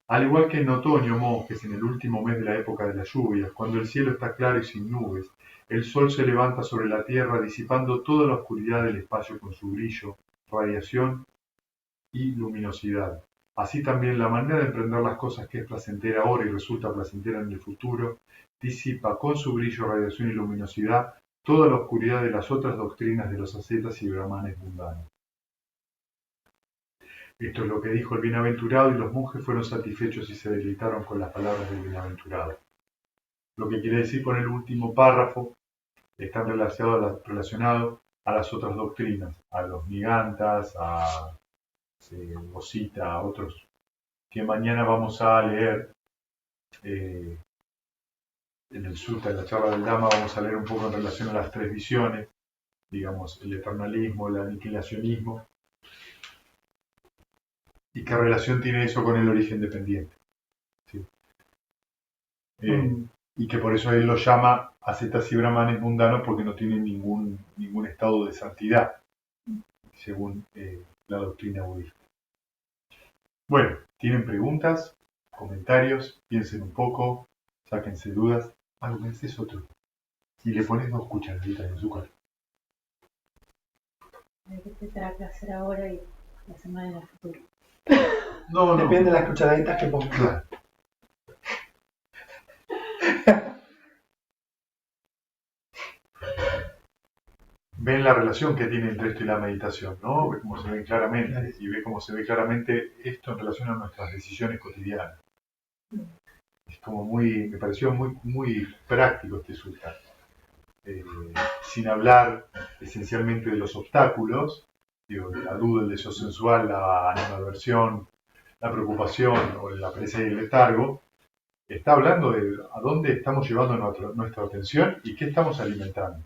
Al igual que en otoño, monjes, en el último mes de la época de las lluvias, cuando el cielo está claro y sin nubes, el sol se levanta sobre la tierra disipando toda la oscuridad del espacio con su brillo, radiación y luminosidad. Así también la manera de emprender las cosas que es placentera ahora y resulta placentera en el futuro, disipa con su brillo, radiación y luminosidad toda la oscuridad de las otras doctrinas de los ascetas y brahmanes mundanos. Esto es lo que dijo el bienaventurado y los monjes fueron satisfechos y se deleitaron con las palabras del bienaventurado. Lo que quiere decir con el último párrafo está relacionado a las otras doctrinas, a los gigantas, a Bosita, a otros que mañana vamos a leer en el Sutta, en la charla del Dhamma, vamos a leer un poco en relación a las tres visiones, digamos, el eternalismo, el aniquilacionismo, y qué relación tiene eso con el origen dependiente. ¿Sí? Y que por eso él lo llama ascetas y brahmanes mundanos porque no tienen ningún estado de santidad, según la doctrina budista. Bueno, ¿tienen preguntas, comentarios? Piensen un poco, sáquense dudas. Ese es otro. Y le pones 2 cucharaditas de azúcar. ¿De qué te tendrá que hacer ahora y la semana en el futuro? No. Depende de las cucharaditas que pongas. Claro. Ven la relación que tiene entre esto y la meditación, ¿no? Ve cómo se ve claramente, y ve cómo se ve claramente esto en relación a nuestras decisiones cotidianas. Es como me pareció muy práctico este sutta. Sin hablar esencialmente de los obstáculos, la duda, el deseo sensual, la animadversión, la preocupación o la pereza y el letargo, está hablando de a dónde estamos llevando nuestra atención y qué estamos alimentando.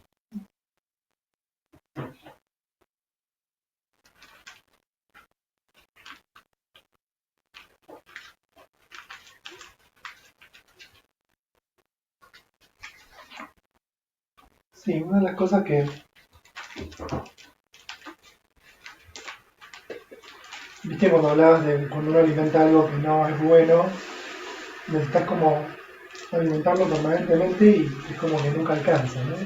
Sí, una de las cosas que viste cuando hablabas de cuando uno alimenta algo que no es bueno, necesitas como alimentarlo permanentemente y es como que nunca alcanza, ¿no?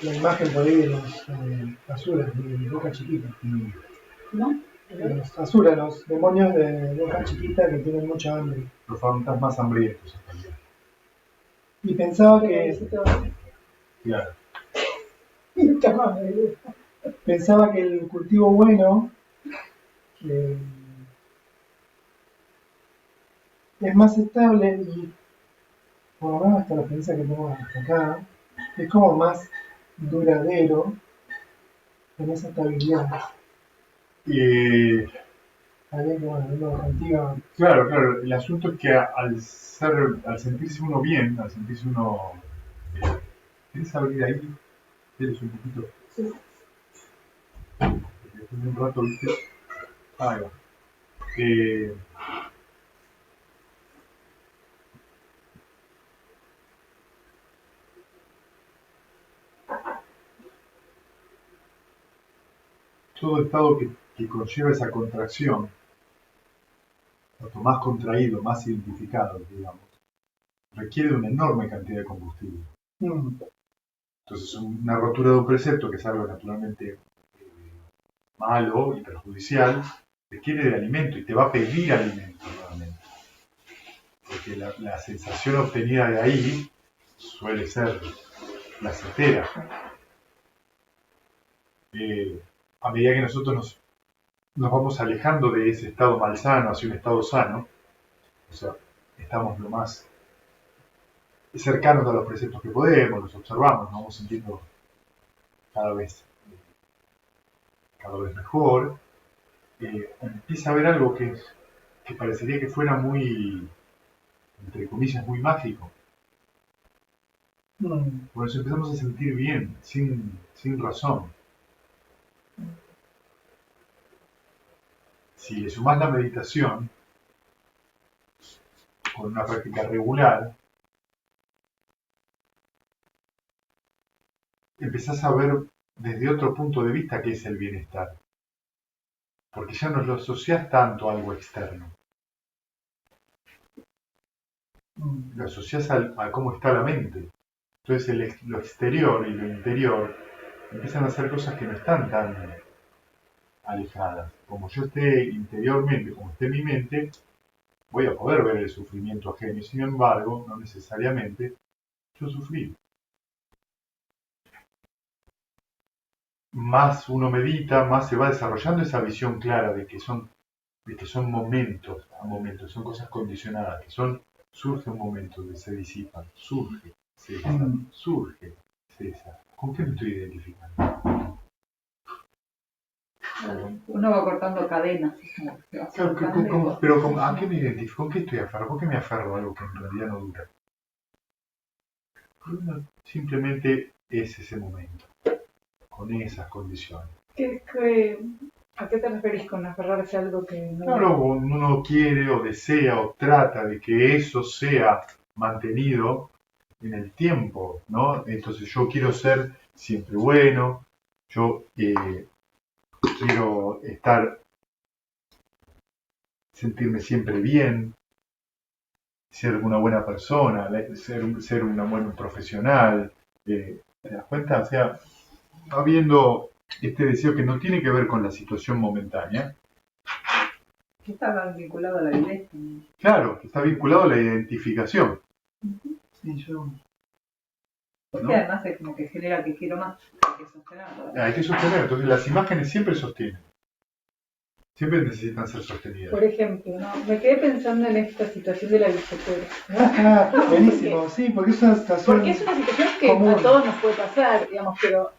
La imagen por ahí de los asuras de boca chiquita. ¿No? Los asuras, los demonios de boca chiquita que tienen mucha hambre. Los fantasmas hambrientos, en realidad. Y pensaba que Claro. pensaba que el cultivo bueno es más estable y por lo menos hasta la experiencia que tengo hasta acá, es como más duradero en esa estabilidad. Alguien que bueno, contigo. Claro, el asunto es que al sentirse uno bien, al sentirse uno... ¿Quieres abrir ahí? ¿Quieres un poquito? Sí. Después de un rato, ¿viste? Ahí va. Todo estado que conlleva esa contracción, cuanto más contraído, más identificado, digamos, requiere de una enorme cantidad de combustible. Entonces, una rotura de un precepto, que es algo naturalmente malo y perjudicial, requiere de alimento y te va a pedir alimento nuevamente. Porque la sensación obtenida de ahí suele ser placentera. A medida que nosotros nos vamos alejando de ese estado malsano hacia un estado sano, o sea, estamos lo más cercanos a los preceptos que podemos, los observamos, nos vamos sintiendo cada vez, cada vez mejor, empieza a haber algo que parecería que fuera muy, entre comillas, muy mágico. Por eso empezamos a sentir bien, sin razón. Si le sumás la meditación con una práctica regular, empezás a ver desde otro punto de vista qué es el bienestar. Porque ya no lo asociás tanto a algo externo. Lo asociás a cómo está la mente. Entonces lo exterior y lo interior empiezan a hacer cosas que no están tan alejadas. Como yo esté interiormente, como esté mi mente, voy a poder ver el sufrimiento ajeno y sin embargo, no necesariamente yo sufrí. Más uno medita, más se va desarrollando esa visión clara de que son momentos a momentos, son cosas condicionadas, surge un momento que se disipan, surge, cesa, surge, cesa. ¿Con qué me estoy identificando? Uno va cortando cadenas. Pero ¿a qué me identifico? ¿Con qué estoy aferrado? ¿Por qué me aferro a algo que en realidad no dura? Simplemente es ese momento, con esas condiciones. ¿A qué te referís con aferrarse a algo que no? Claro, uno quiere o desea o trata de que eso sea mantenido en el tiempo, ¿no? Entonces yo quiero ser siempre bueno, yo quiero sentirme siempre bien, ser una buena persona, ser un buen profesional. ¿Te das cuenta? O sea, habiendo este deseo que no tiene que ver con la situación momentánea. Que está vinculado a la viveza. Claro, que está vinculado a la identificación. Sí, Porque ¿no? además es como que genera que quiero más, hay que sostenerlo. Hay que sostener, entonces las imágenes siempre sostienen. Siempre necesitan ser sostenidas. Por ejemplo, ¿no? Me quedé pensando en esta situación de la billetera. Ah, buenísimo, sí, porque es una situación Porque es una situación que común. a todos nos puede pasar, digamos, pero,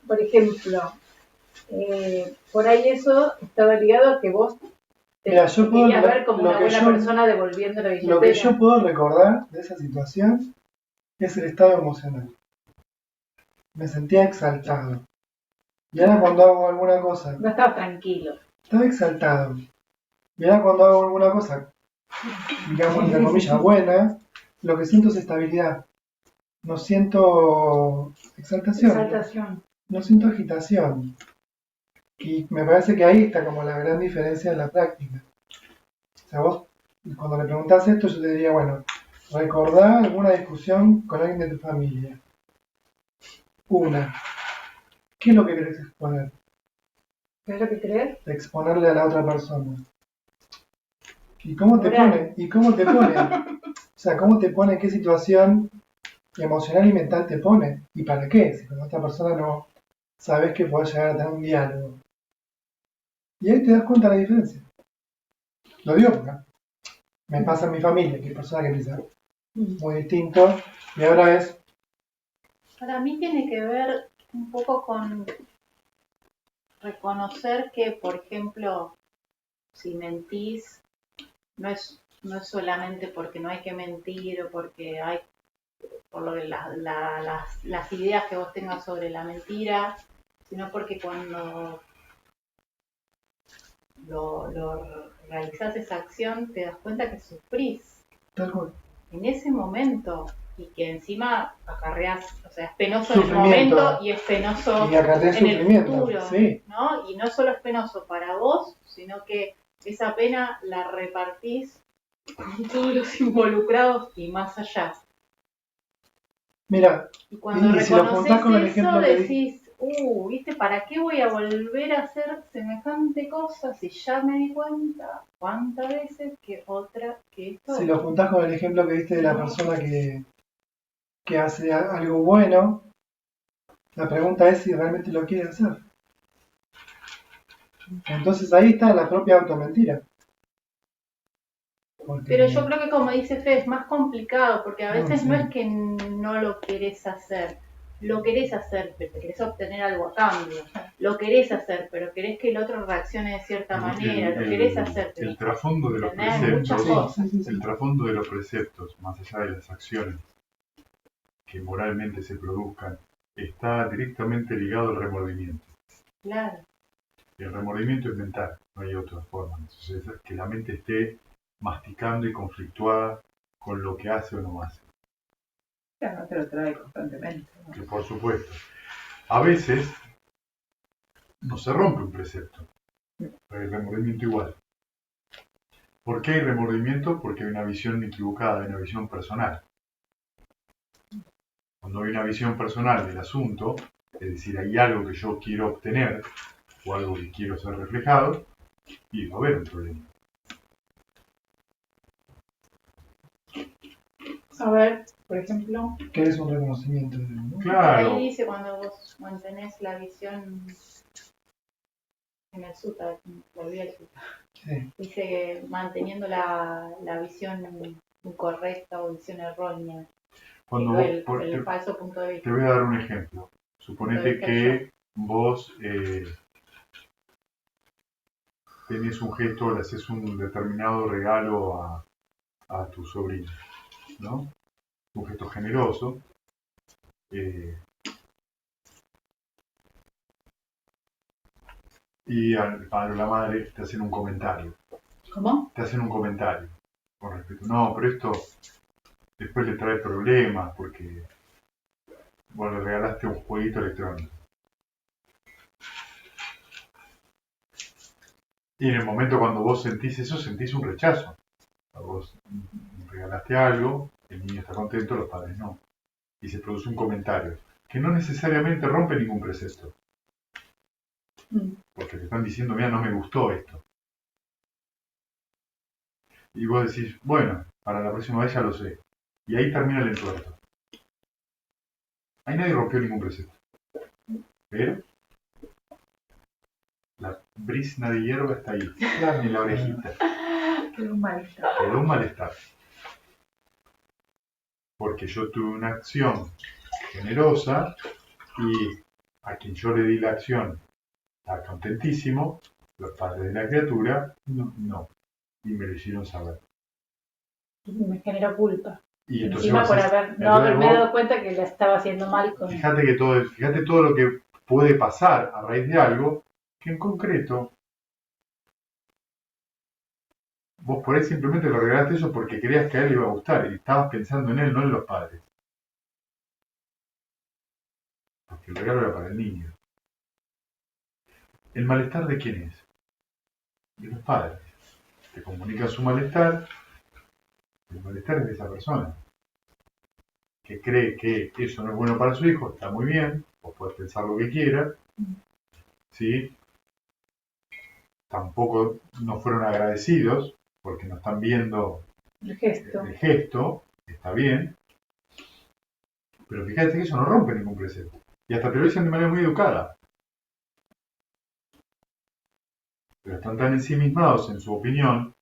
por ejemplo, por ahí eso estaba ligado a que vos te Mira, yo puedo, querías ver como lo una que buena yo- persona devolviendo la billetera. Lo que yo puedo recordar de esa situación es el estado emocional. Me sentía exaltado. Y ahora cuando hago alguna cosa, No estabas tranquilo. estaba exaltado. Y ahora cuando hago alguna cosa, digamos, entre comillas, buena, lo que siento es estabilidad. No siento exaltación. No siento agitación. Y me parece que ahí está como la gran diferencia en la práctica. O sea, vos, cuando le preguntás esto, yo te diría, bueno, recordá alguna discusión con alguien de tu familia. Una. ¿Qué es lo que querés exponer? ¿Qué es lo que crees? Exponerle a la otra persona. ¿Y cómo te Moral. pone? ¿Y cómo te pone? O sea, ¿cómo te pone? ¿Qué situación emocional y mental te pone? ¿Y para qué? Si con otra persona no sabes que podés llegar a tener un diálogo. Y ahí te das cuenta de la diferencia. Lo digo porque me pasa en mi familia, que hay personas que piensan muy distinto, y ahora es, Para mí tiene que ver un poco con reconocer que, por ejemplo, si mentís, no es solamente porque no hay que mentir o porque hay, por lo que las ideas que vos tengas sobre la mentira, sino porque cuando lo realizás esa acción te das cuenta que sufrís tal cual. en ese momento y que encima acarreas, o sea, es penoso Sufrimiento. en el momento y es penoso Y acarrea en el sufrimiento, futuro, sí. ¿no? Y no solo es penoso para vos, sino que esa pena la repartís con todos los involucrados y más allá. Mira, Y cuando y si lo reconoces juntás con el eso, ejemplo que decís, ¿viste? ¿Para qué voy a volver a hacer semejante cosa si ya me di cuenta cuántas veces que otra que esto? si lo juntás con el ejemplo que diste de la persona que hace algo bueno, la pregunta es si realmente lo quiere hacer. Entonces ahí está la propia automentira. Porque- Pero yo creo que como dice Fe, es más complicado, porque a No, veces sí. no es que no lo querés hacer, lo querés hacer, pero querés obtener algo a cambio. Lo querés hacer, pero querés que el otro reaccione de cierta manera, lo querés hacer, pero el trasfondo de los entendés, hay muchas preceptos, cosas. Sí, sí, el sí. trasfondo de los preceptos, más allá de las acciones que moralmente se produzcan, está directamente ligado al remordimiento. Claro, El remordimiento es mental, no hay otra forma. Entonces, es que la mente esté masticando y conflictuada con lo que hace o no hace. Claro, no te lo trae constantemente, ¿no? Que por supuesto, a veces no se rompe un precepto, pero el remordimiento igual. ¿Por qué hay remordimiento? Porque hay una visión equivocada, hay una visión personal. Cuando hay una visión personal del asunto, es decir, hay algo que yo quiero obtener o algo que quiero ser reflejado, y va a haber un problema. A ver, por ejemplo, Que es un reconocimiento de ¿no? Claro, ahí dice cuando vos mantenés la visión en el sutta, volví al sutta, Sí. dice que manteniendo la visión incorrecta o visión errónea, cuando vos, el falso punto de te vista. voy a dar un ejemplo. Suponete que vos tenés un gesto, le haces un determinado regalo a tu sobrino, ¿no? Un gesto generoso. Y al padre o la madre te hacen un comentario. ¿cómo? Te hacen un comentario con respecto. No, pero esto después le trae problemas porque vos le regalaste un jueguito electrónico. Y en el momento cuando vos sentís eso, sentís un rechazo. Vos regalaste algo, el niño está contento, los padres no. Y se produce un comentario que no necesariamente rompe ningún precepto. Porque te están diciendo, mira, no me gustó esto. Y vos decís, bueno, para la próxima vez ya lo sé. Y ahí termina el entuerto. Ahí nadie rompió ningún precepto. Pero la brisna de hierba está ahí, Claro. en la orejita. Qué malestar. Quedó un malestar. Porque yo tuve una acción generosa y a quien yo le di la acción está contentísimo, los padres de la criatura no. Y me lo hicieron saber. Me genera culpa. Y entonces Encima vos por decís, no entonces haberme vos, dado cuenta que la estaba haciendo mal con fíjate todo lo que puede pasar a raíz de algo que en concreto vos por ahí simplemente le regalaste eso porque creías que a él le iba a gustar y estabas pensando en él, no en los padres. Porque el regalo era para el niño. ¿El malestar de quién es? De los padres. Te comunican su malestar, el malestar es de esa persona, que cree que eso no es bueno para su hijo, está muy bien, vos podés pensar lo que quieras, ¿sí? Tampoco no fueron agradecidos, porque no están viendo el gesto. el gesto, está bien, pero fíjate que eso no rompe ningún precepto. Y hasta te lo dicen de manera muy educada. Pero están tan ensimismados en su opinión,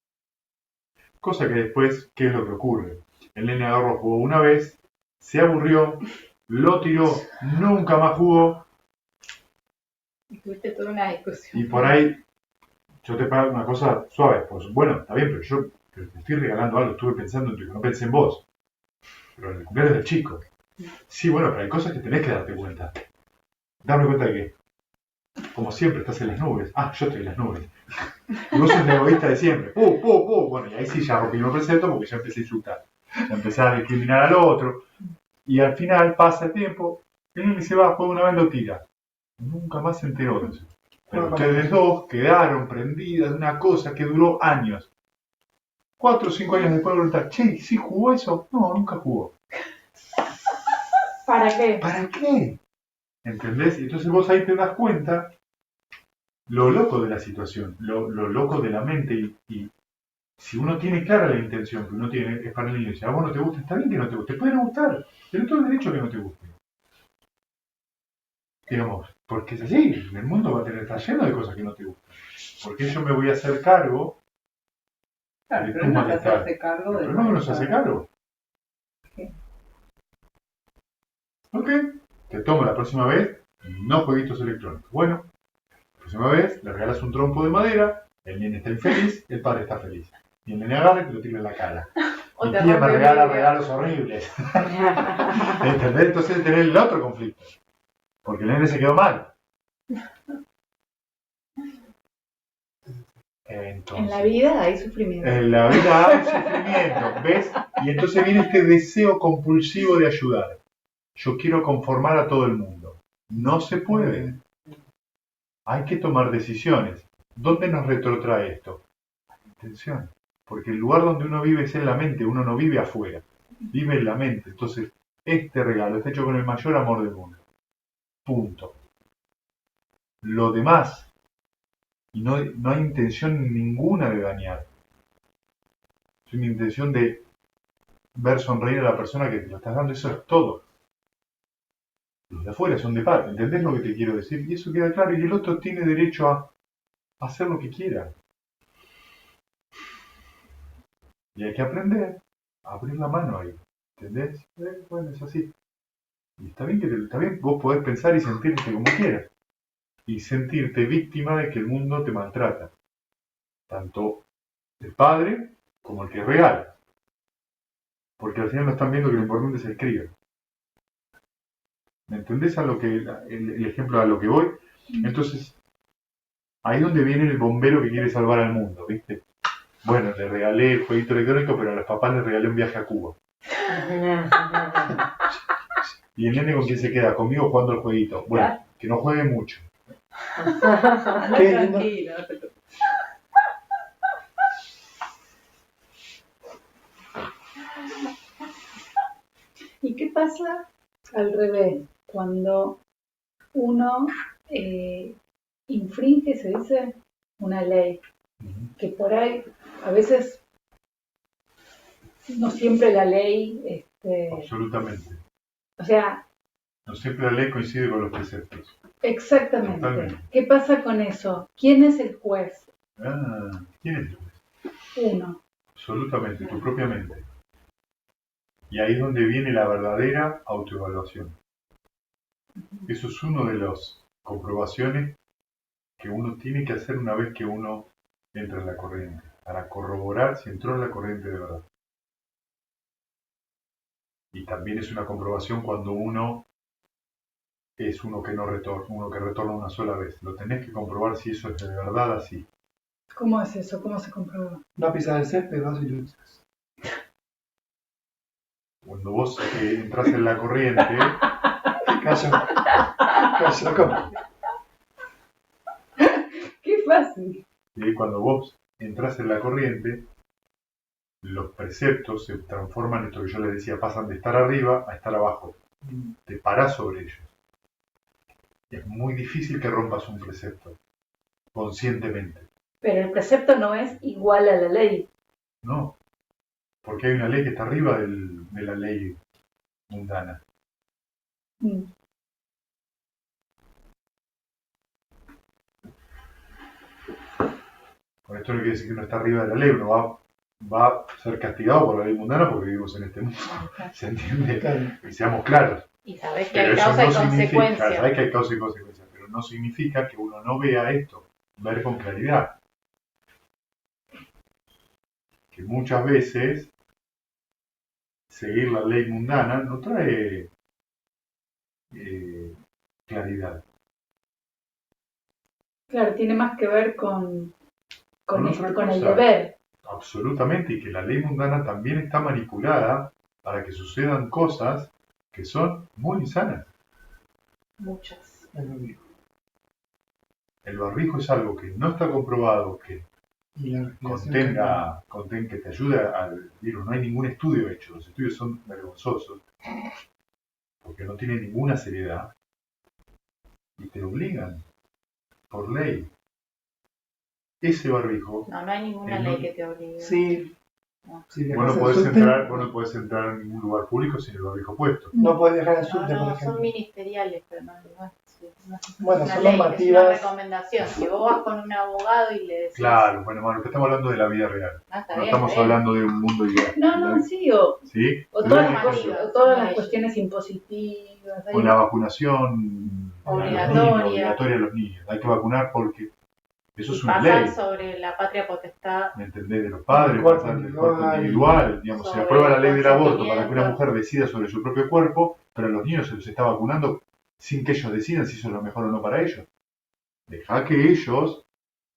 cosa que después, ¿qué es lo que ocurre? El nene agarró, jugó una vez, se aburrió, lo tiró, nunca más jugó, Y tuviste toda una discusión. y por ahí yo te pago una cosa suave, pues bueno, está bien, pero te estoy regalando algo, estuve pensando en tu hijo, no pensé en vos. Pero en el cumpleaños del chico. Sí, bueno, pero hay cosas que tenés que darte cuenta. Darme cuenta de que, como siempre, estás en las nubes. Ah, yo estoy en las nubes. Y vos sos el egoísta de siempre. Bueno, y ahí sí ya rompí el precepto porque ya empecé a insultar. Ya empecé a discriminar al otro. Y al final pasa el tiempo, el niño se va, juega una vez, lo tira. Nunca más se enteró de eso. Pero ustedes dos quedaron prendidas de una cosa que duró años. 4 o 5 años después de preguntar, che, ¿sí jugó eso? No, nunca jugó. ¿Para qué? ¿Para qué? ¿Entendés? Y entonces vos ahí te das cuenta lo loco de la situación, lo loco de la mente y si uno tiene clara la intención que uno tiene, es para el niño. Si a vos no te gusta, está bien que no te guste, te puede no gustar, pero todo el derecho a que no te guste. Digamos, porque es así, el mundo va a estar lleno de cosas que no te gustan. ¿Por qué yo me voy a hacer cargo Claro, de pero tu no se malestar. hace cargo de Pero no se hace cargo. Sí. Ok, te tomo la próxima vez, no jueguitos electrónicos. Bueno, la próxima vez le regalas un trompo de madera, el nene está infeliz, el padre está feliz. Y el nene agarra y te lo tira en la cara. O Mi te tía me rompe un regala vidrio. regalos horribles. ¿Entendés? Entonces tener el otro conflicto. Porque el nene se quedó mal. Entonces, En la vida hay sufrimiento. en la vida hay sufrimiento, ¿ves? Y entonces viene este deseo compulsivo de ayudar. Yo quiero conformar a todo el mundo. No se puede. Hay que tomar decisiones. ¿Dónde nos retrotrae esto? A la intención. Porque el lugar donde uno vive es en la mente, uno no vive afuera. Vive en la mente. Entonces, este regalo está hecho con el mayor amor del mundo. Punto. Lo demás, y no hay intención ninguna de dañar. Es una intención de ver sonreír a la persona que te lo estás dando, eso es todo. Los de afuera son de parte, ¿entendés lo que te quiero decir? Y eso queda claro, y el otro tiene derecho a hacer lo que quiera. Y hay que aprender a abrir la mano ahí, ¿entendés? Bueno, es así. Y está bien, está bien, vos podés pensar y sentirte como quieras. Y sentirte víctima de que el mundo te maltrata. Tanto el padre como el que regala. Porque al final no están viendo que lo importante es el crío. ¿Me entendés a lo que el ejemplo a lo que voy? Entonces, ahí es donde viene el bombero que quiere salvar al mundo, ¿viste? Bueno, le regalé el jueguito electrónico, pero a los papás les regalé un viaje a Cuba. ¿Y el nene con quién se queda? Conmigo jugando al jueguito. Bueno, que no juegue mucho. Qué lindo. Tranquilo, no te preocupes. ¿Y qué pasa al revés? Cuando uno infringe, se dice, una ley, que por ahí a veces no siempre la ley, Absolutamente. o sea, No siempre la ley coincide con los preceptos. exactamente. Totalmente. ¿Qué pasa con eso? ¿Quién es el juez? ¿Quién es el juez? Uno. Absolutamente, tu propia mente. Y ahí es donde viene la verdadera autoevaluación. Eso es uno de las comprobaciones que uno tiene que hacer una vez que uno entra en la corriente, para corroborar si entró en la corriente de verdad. Y también es una comprobación cuando uno es uno que no retorna, uno que retorna una sola vez. Lo tenés que comprobar si eso es de verdad así. ¿Cómo es eso? ¿Cómo se comprueba? No pisar el césped, vas y lo usas. Cuando vos entras en la corriente, Callo. Callo, ¿cómo? ¡Qué fácil! y cuando vos entras en la corriente, los preceptos se transforman en esto que yo les decía, pasan de estar arriba a estar abajo. Te parás sobre ellos. Es muy difícil que rompas un precepto conscientemente. Pero el precepto no es igual a la ley. No, porque hay una ley que está arriba de la ley mundana. Mm. Con esto no quiere decir que uno está arriba de la ley, uno va a ser castigado por la ley mundana porque vivimos en este mundo. ¿Se entiende? Claro. Y seamos claros. Y sabés que Pero hay eso causa no y significa, consecuencia. sabes que hay causa y consecuencia, pero no significa que uno no vea esto, ver con claridad. Que muchas veces seguir la ley mundana no trae claridad. Claro, tiene más que ver con Con otra con el cosa. deber. Absolutamente, y que la ley mundana también está manipulada para que sucedan cosas que son muy insanas. Muchas. El barbijo es algo que no está comprobado, que Y la respiración contenga, que te ayude al virus. No hay ningún estudio hecho, los estudios son vergonzosos, porque no tienen ninguna seriedad, y te obligan, por ley. Ese barbijo, No hay ninguna El ley no- que te obligue. Sí. Si vos no viajas al podés subte, entrar en ningún lugar público sin el barbijo puesto. no podés viajar al No, subte, por son ejemplo. ministeriales, pero no es No sé si Bueno, es una son ley, es una normativas. recomendación. Si vos vas con un abogado y le decís, Claro, bueno, Manu, que estamos hablando de la vida real. Está No bien, estamos está bien. hablando de un mundo ideal. No, sí, ¿Sí? o Te doy todas un las, ejemplo. o todas las Leyes. cuestiones impositivas. Con la vacunación Obligatoria. obligatoria a los niños. Hay que vacunar porque eso Si es una pasan ley. sobre la patria potestad, ¿Me entendés? De los padres, El cuerpo pasar del individual. cuerpo individual. Digamos, se Sobre aprueba la el ley del aborto para que una consentimiento. mujer decida sobre su propio cuerpo, pero a los niños se los está vacunando sin que ellos decidan si eso es lo mejor o no para ellos. Deja que ellos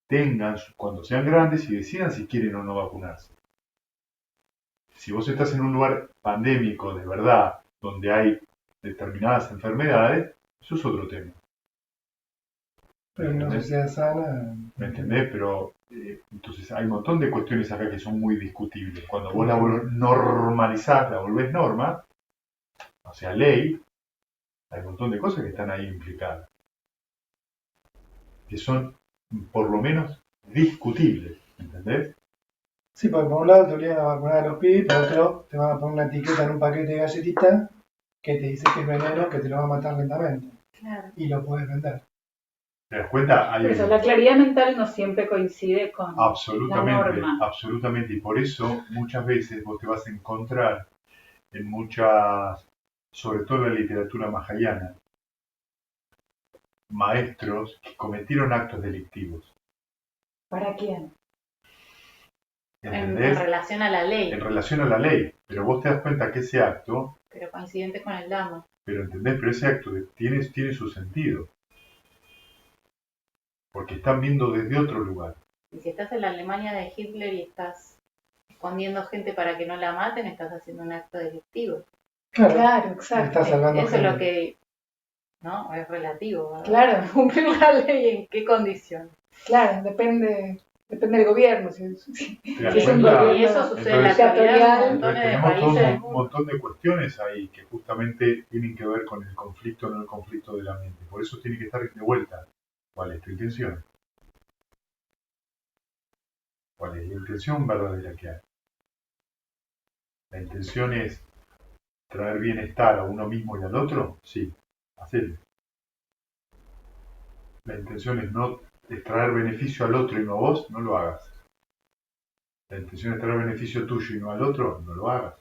tengan, cuando sean grandes, y decidan si quieren o no vacunarse. Si vos estás en un lugar pandémico de verdad, donde hay determinadas enfermedades, eso es otro tema. Pero en una ¿Entendés? sociedad sana. ¿Me entendés? Pero entonces hay un montón de cuestiones acá que son muy discutibles. Cuando vos la normalizás, la volvés norma, o sea, ley, hay un montón de cosas que están ahí implicadas. Que son, por lo menos, discutibles. ¿Entendés? Sí, porque por un lado te obligan a vacunar a los pibes, por otro te van a poner una etiqueta en un paquete de galletitas que te dice que es veneno, que te lo va a matar lentamente. claro. Y lo puedes vender. ¿Te das cuenta? Hay Por eso, la claridad mental no siempre coincide con absolutamente, la norma. absolutamente. Y por eso muchas veces vos te vas a encontrar en muchas, sobre todo en la literatura mahayana, maestros que cometieron actos delictivos. ¿Para quién? En ¿Entendés? relación a la ley, En relación a la ley. Pero vos te das cuenta que ese acto, pero coincidente con el Dhamma. pero ¿entendés? Pero ese acto tiene su sentido. Porque están viendo desde otro lugar. Y si estás en la Alemania de Hitler y estás escondiendo gente para que no la maten, estás haciendo un acto delictivo. Claro, Claro, exacto. estás salvando Eso es gente. lo que, ¿no? Es relativo, ¿verdad? Claro, Cumplir la ley en qué condiciones. claro, depende del gobierno. Si ¿Te das es un cuenta? gobierno Y eso sucede en la Entonces, actualidad en entonces montones de tenemos todo países. un montón de cuestiones ahí que justamente tienen que ver con el conflicto, no el conflicto de la mente. Por eso tiene que estar de vuelta. ¿Cuál es tu intención? ¿Cuál es la intención verdadera que hay? ¿La intención es traer bienestar a uno mismo y al otro? Sí, hacerlo. La intención es traer beneficio al otro y no a vos, no lo hagas. La intención es traer beneficio tuyo y no al otro, no lo hagas.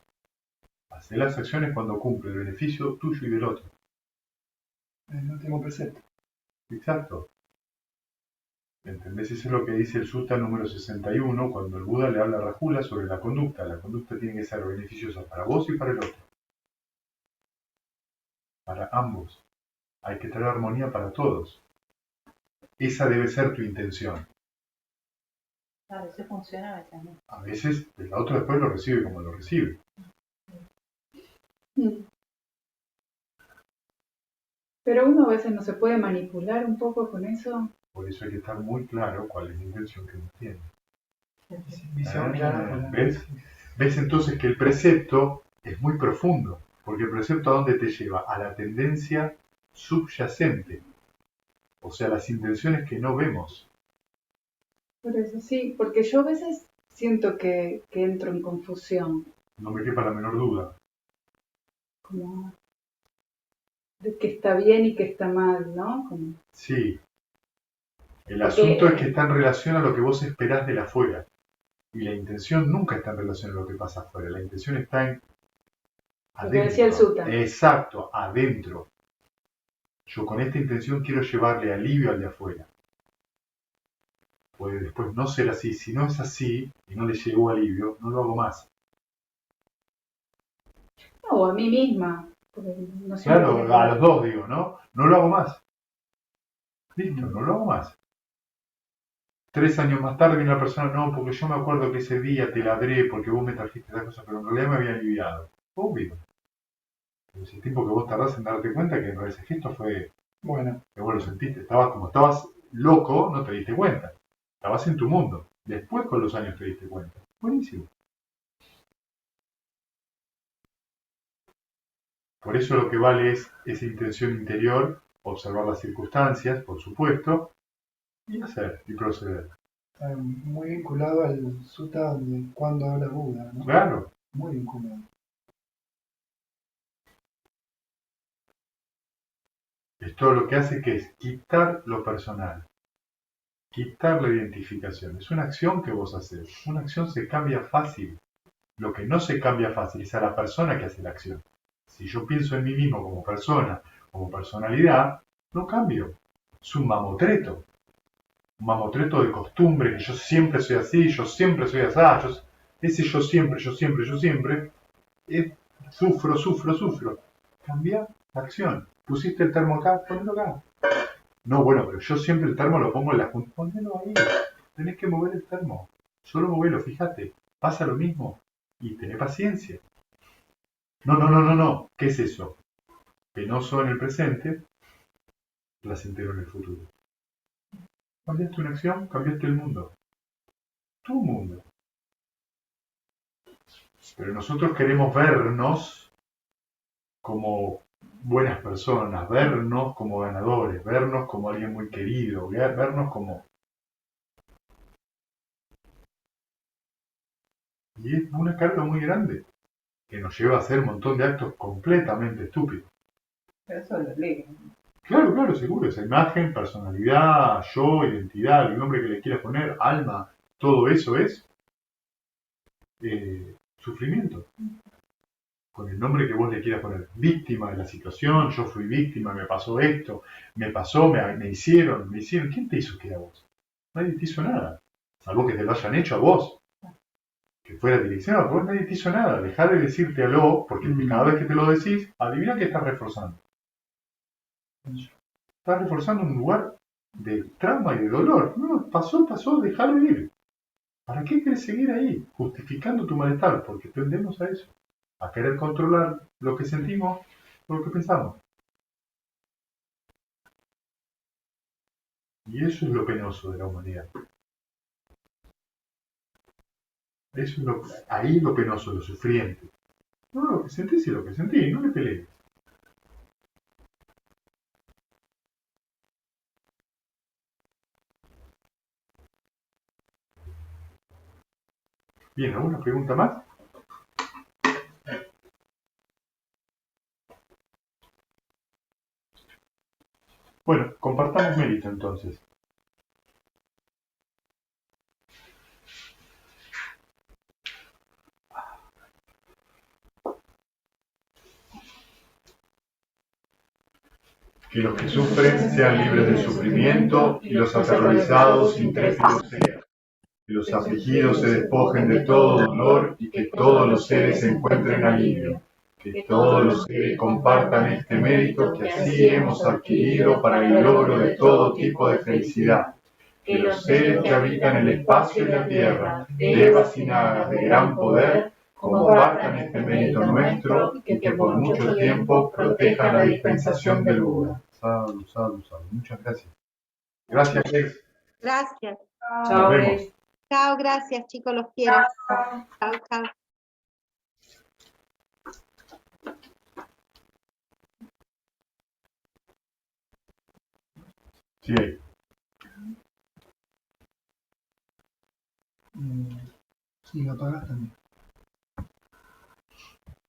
Hacé las acciones cuando cumple el beneficio tuyo y del otro. El último precepto. Exacto. ¿Entendés? Eso es lo que dice el Sutta número 61 cuando el Buda le habla a Rajula sobre la conducta. La conducta tiene que ser beneficiosa para vos y para el otro. Para ambos. Hay que traer armonía para todos. Esa debe ser tu intención. A veces funciona, a veces no. A veces el otro después lo recibe como lo recibe. Pero uno a veces no se puede manipular un poco con eso. Por eso hay que estar muy claro cuál es la intención que uno tiene. Visión clara. ¿Ves? ¿Ves entonces que el precepto es muy profundo? Porque el precepto ¿a dónde te lleva? A la tendencia subyacente. O sea, las intenciones que no vemos. Por eso sí, porque yo a veces siento que entro en confusión. No me quepa la menor duda. Como de que está bien y que está mal, ¿no? Como, Sí. El Porque- asunto es que está en relación a lo que vos esperás de la afuera. Y la intención nunca está en relación a lo que pasa afuera. La intención está en Lo que decía el Sutta. Exacto, adentro. Yo con esta intención quiero llevarle alivio al de afuera. Puede después no ser así. Si no es así y no le llegó alivio, no lo hago más. no, o a mí misma. Porque no siempre Claro, tiene que a ver. los dos digo, ¿no? No lo hago más. Listo, no lo hago más. 3 años más tarde viene una persona, no, porque yo me acuerdo que ese día te ladré porque vos me trajiste esa cosa, pero en realidad me había aliviado. Obvio. Pero ese tiempo que vos tardás en darte cuenta que en realidad ese gesto fue Bueno, que vos lo sentiste. Estabas loco, no te diste cuenta. Estabas en tu mundo. Después con los años te diste cuenta. Buenísimo. Por eso lo que vale es esa intención interior, observar las circunstancias, por supuesto, y hacer, y proceder. está muy vinculado al sutta de cuando habla Buda, ¿no? Claro. Muy vinculado. Esto lo que hace que es quitar lo personal, quitar la identificación. Es una acción que vos haces. Una acción se cambia fácil. Lo que no se cambia fácil es a la persona que hace la acción. Si yo pienso en mí mismo como persona, como personalidad, no cambio. Es un mamotreto. Un mamotreto de costumbre, que yo siempre soy así, yo siempre soy así. Ese yo siempre, sufro. Cambia la acción. Pusiste el termo acá, ponelo acá. No, bueno, pero yo siempre el termo lo pongo en la junta. Ponelo ahí. Tenés que mover el termo. Solo movelo, fíjate. Pasa lo mismo. Y tené paciencia. No. ¿Qué es eso? Penoso en el presente, placentero en el futuro. Cambiaste una acción, cambiaste el mundo. Tu mundo. Pero nosotros queremos vernos como buenas personas, vernos como ganadores, vernos como alguien muy querido, vernos como... Y es una carga muy grande, que nos lleva a hacer un montón de actos completamente estúpidos. Pero eso lo lee. Claro, seguro. Esa imagen, personalidad, yo, identidad, el nombre que le quieras poner, alma, todo eso es sufrimiento. Con el nombre que vos le quieras poner. Víctima de la situación, yo fui víctima, me pasó esto, me hicieron. ¿Quién te hizo que a vos? Nadie te hizo nada. Salvo que te lo hayan hecho a vos. Que fuera dirección, a vos nadie te hizo nada. Dejá de decirte aló, porque cada vez que te lo decís, adivina que estás reforzando. Estás reforzando un lugar de trauma y de dolor. No, pasó, déjalo ir. ¿Para qué querés seguir ahí? Justificando tu malestar, porque tendemos a eso. A querer controlar lo que sentimos o lo que pensamos. Y eso es lo penoso de la humanidad. Eso es ahí lo penoso, lo sufriente. No, lo que sentís es lo que sentís, no le pelees. Bien, ¿alguna pregunta más? Bueno, compartamos mérito entonces. Que los que sufren sean libres de sufrimiento y los aterrorizados intrépidos sean. Que los afligidos se despojen de todo dolor y que todos los seres encuentren alivio. Que todos los seres compartan este mérito que así hemos adquirido para el logro de todo tipo de felicidad. Que los seres que habitan el espacio y la tierra, devas y nagas de gran poder, compartan este mérito nuestro y que por mucho tiempo protejan la dispensación del Buda. Sadhu. Muchas gracias. Gracias, Lex. Gracias. Nos vemos. Chao, gracias chicos, los quiero. Chao. Sí. Si lo apagas también.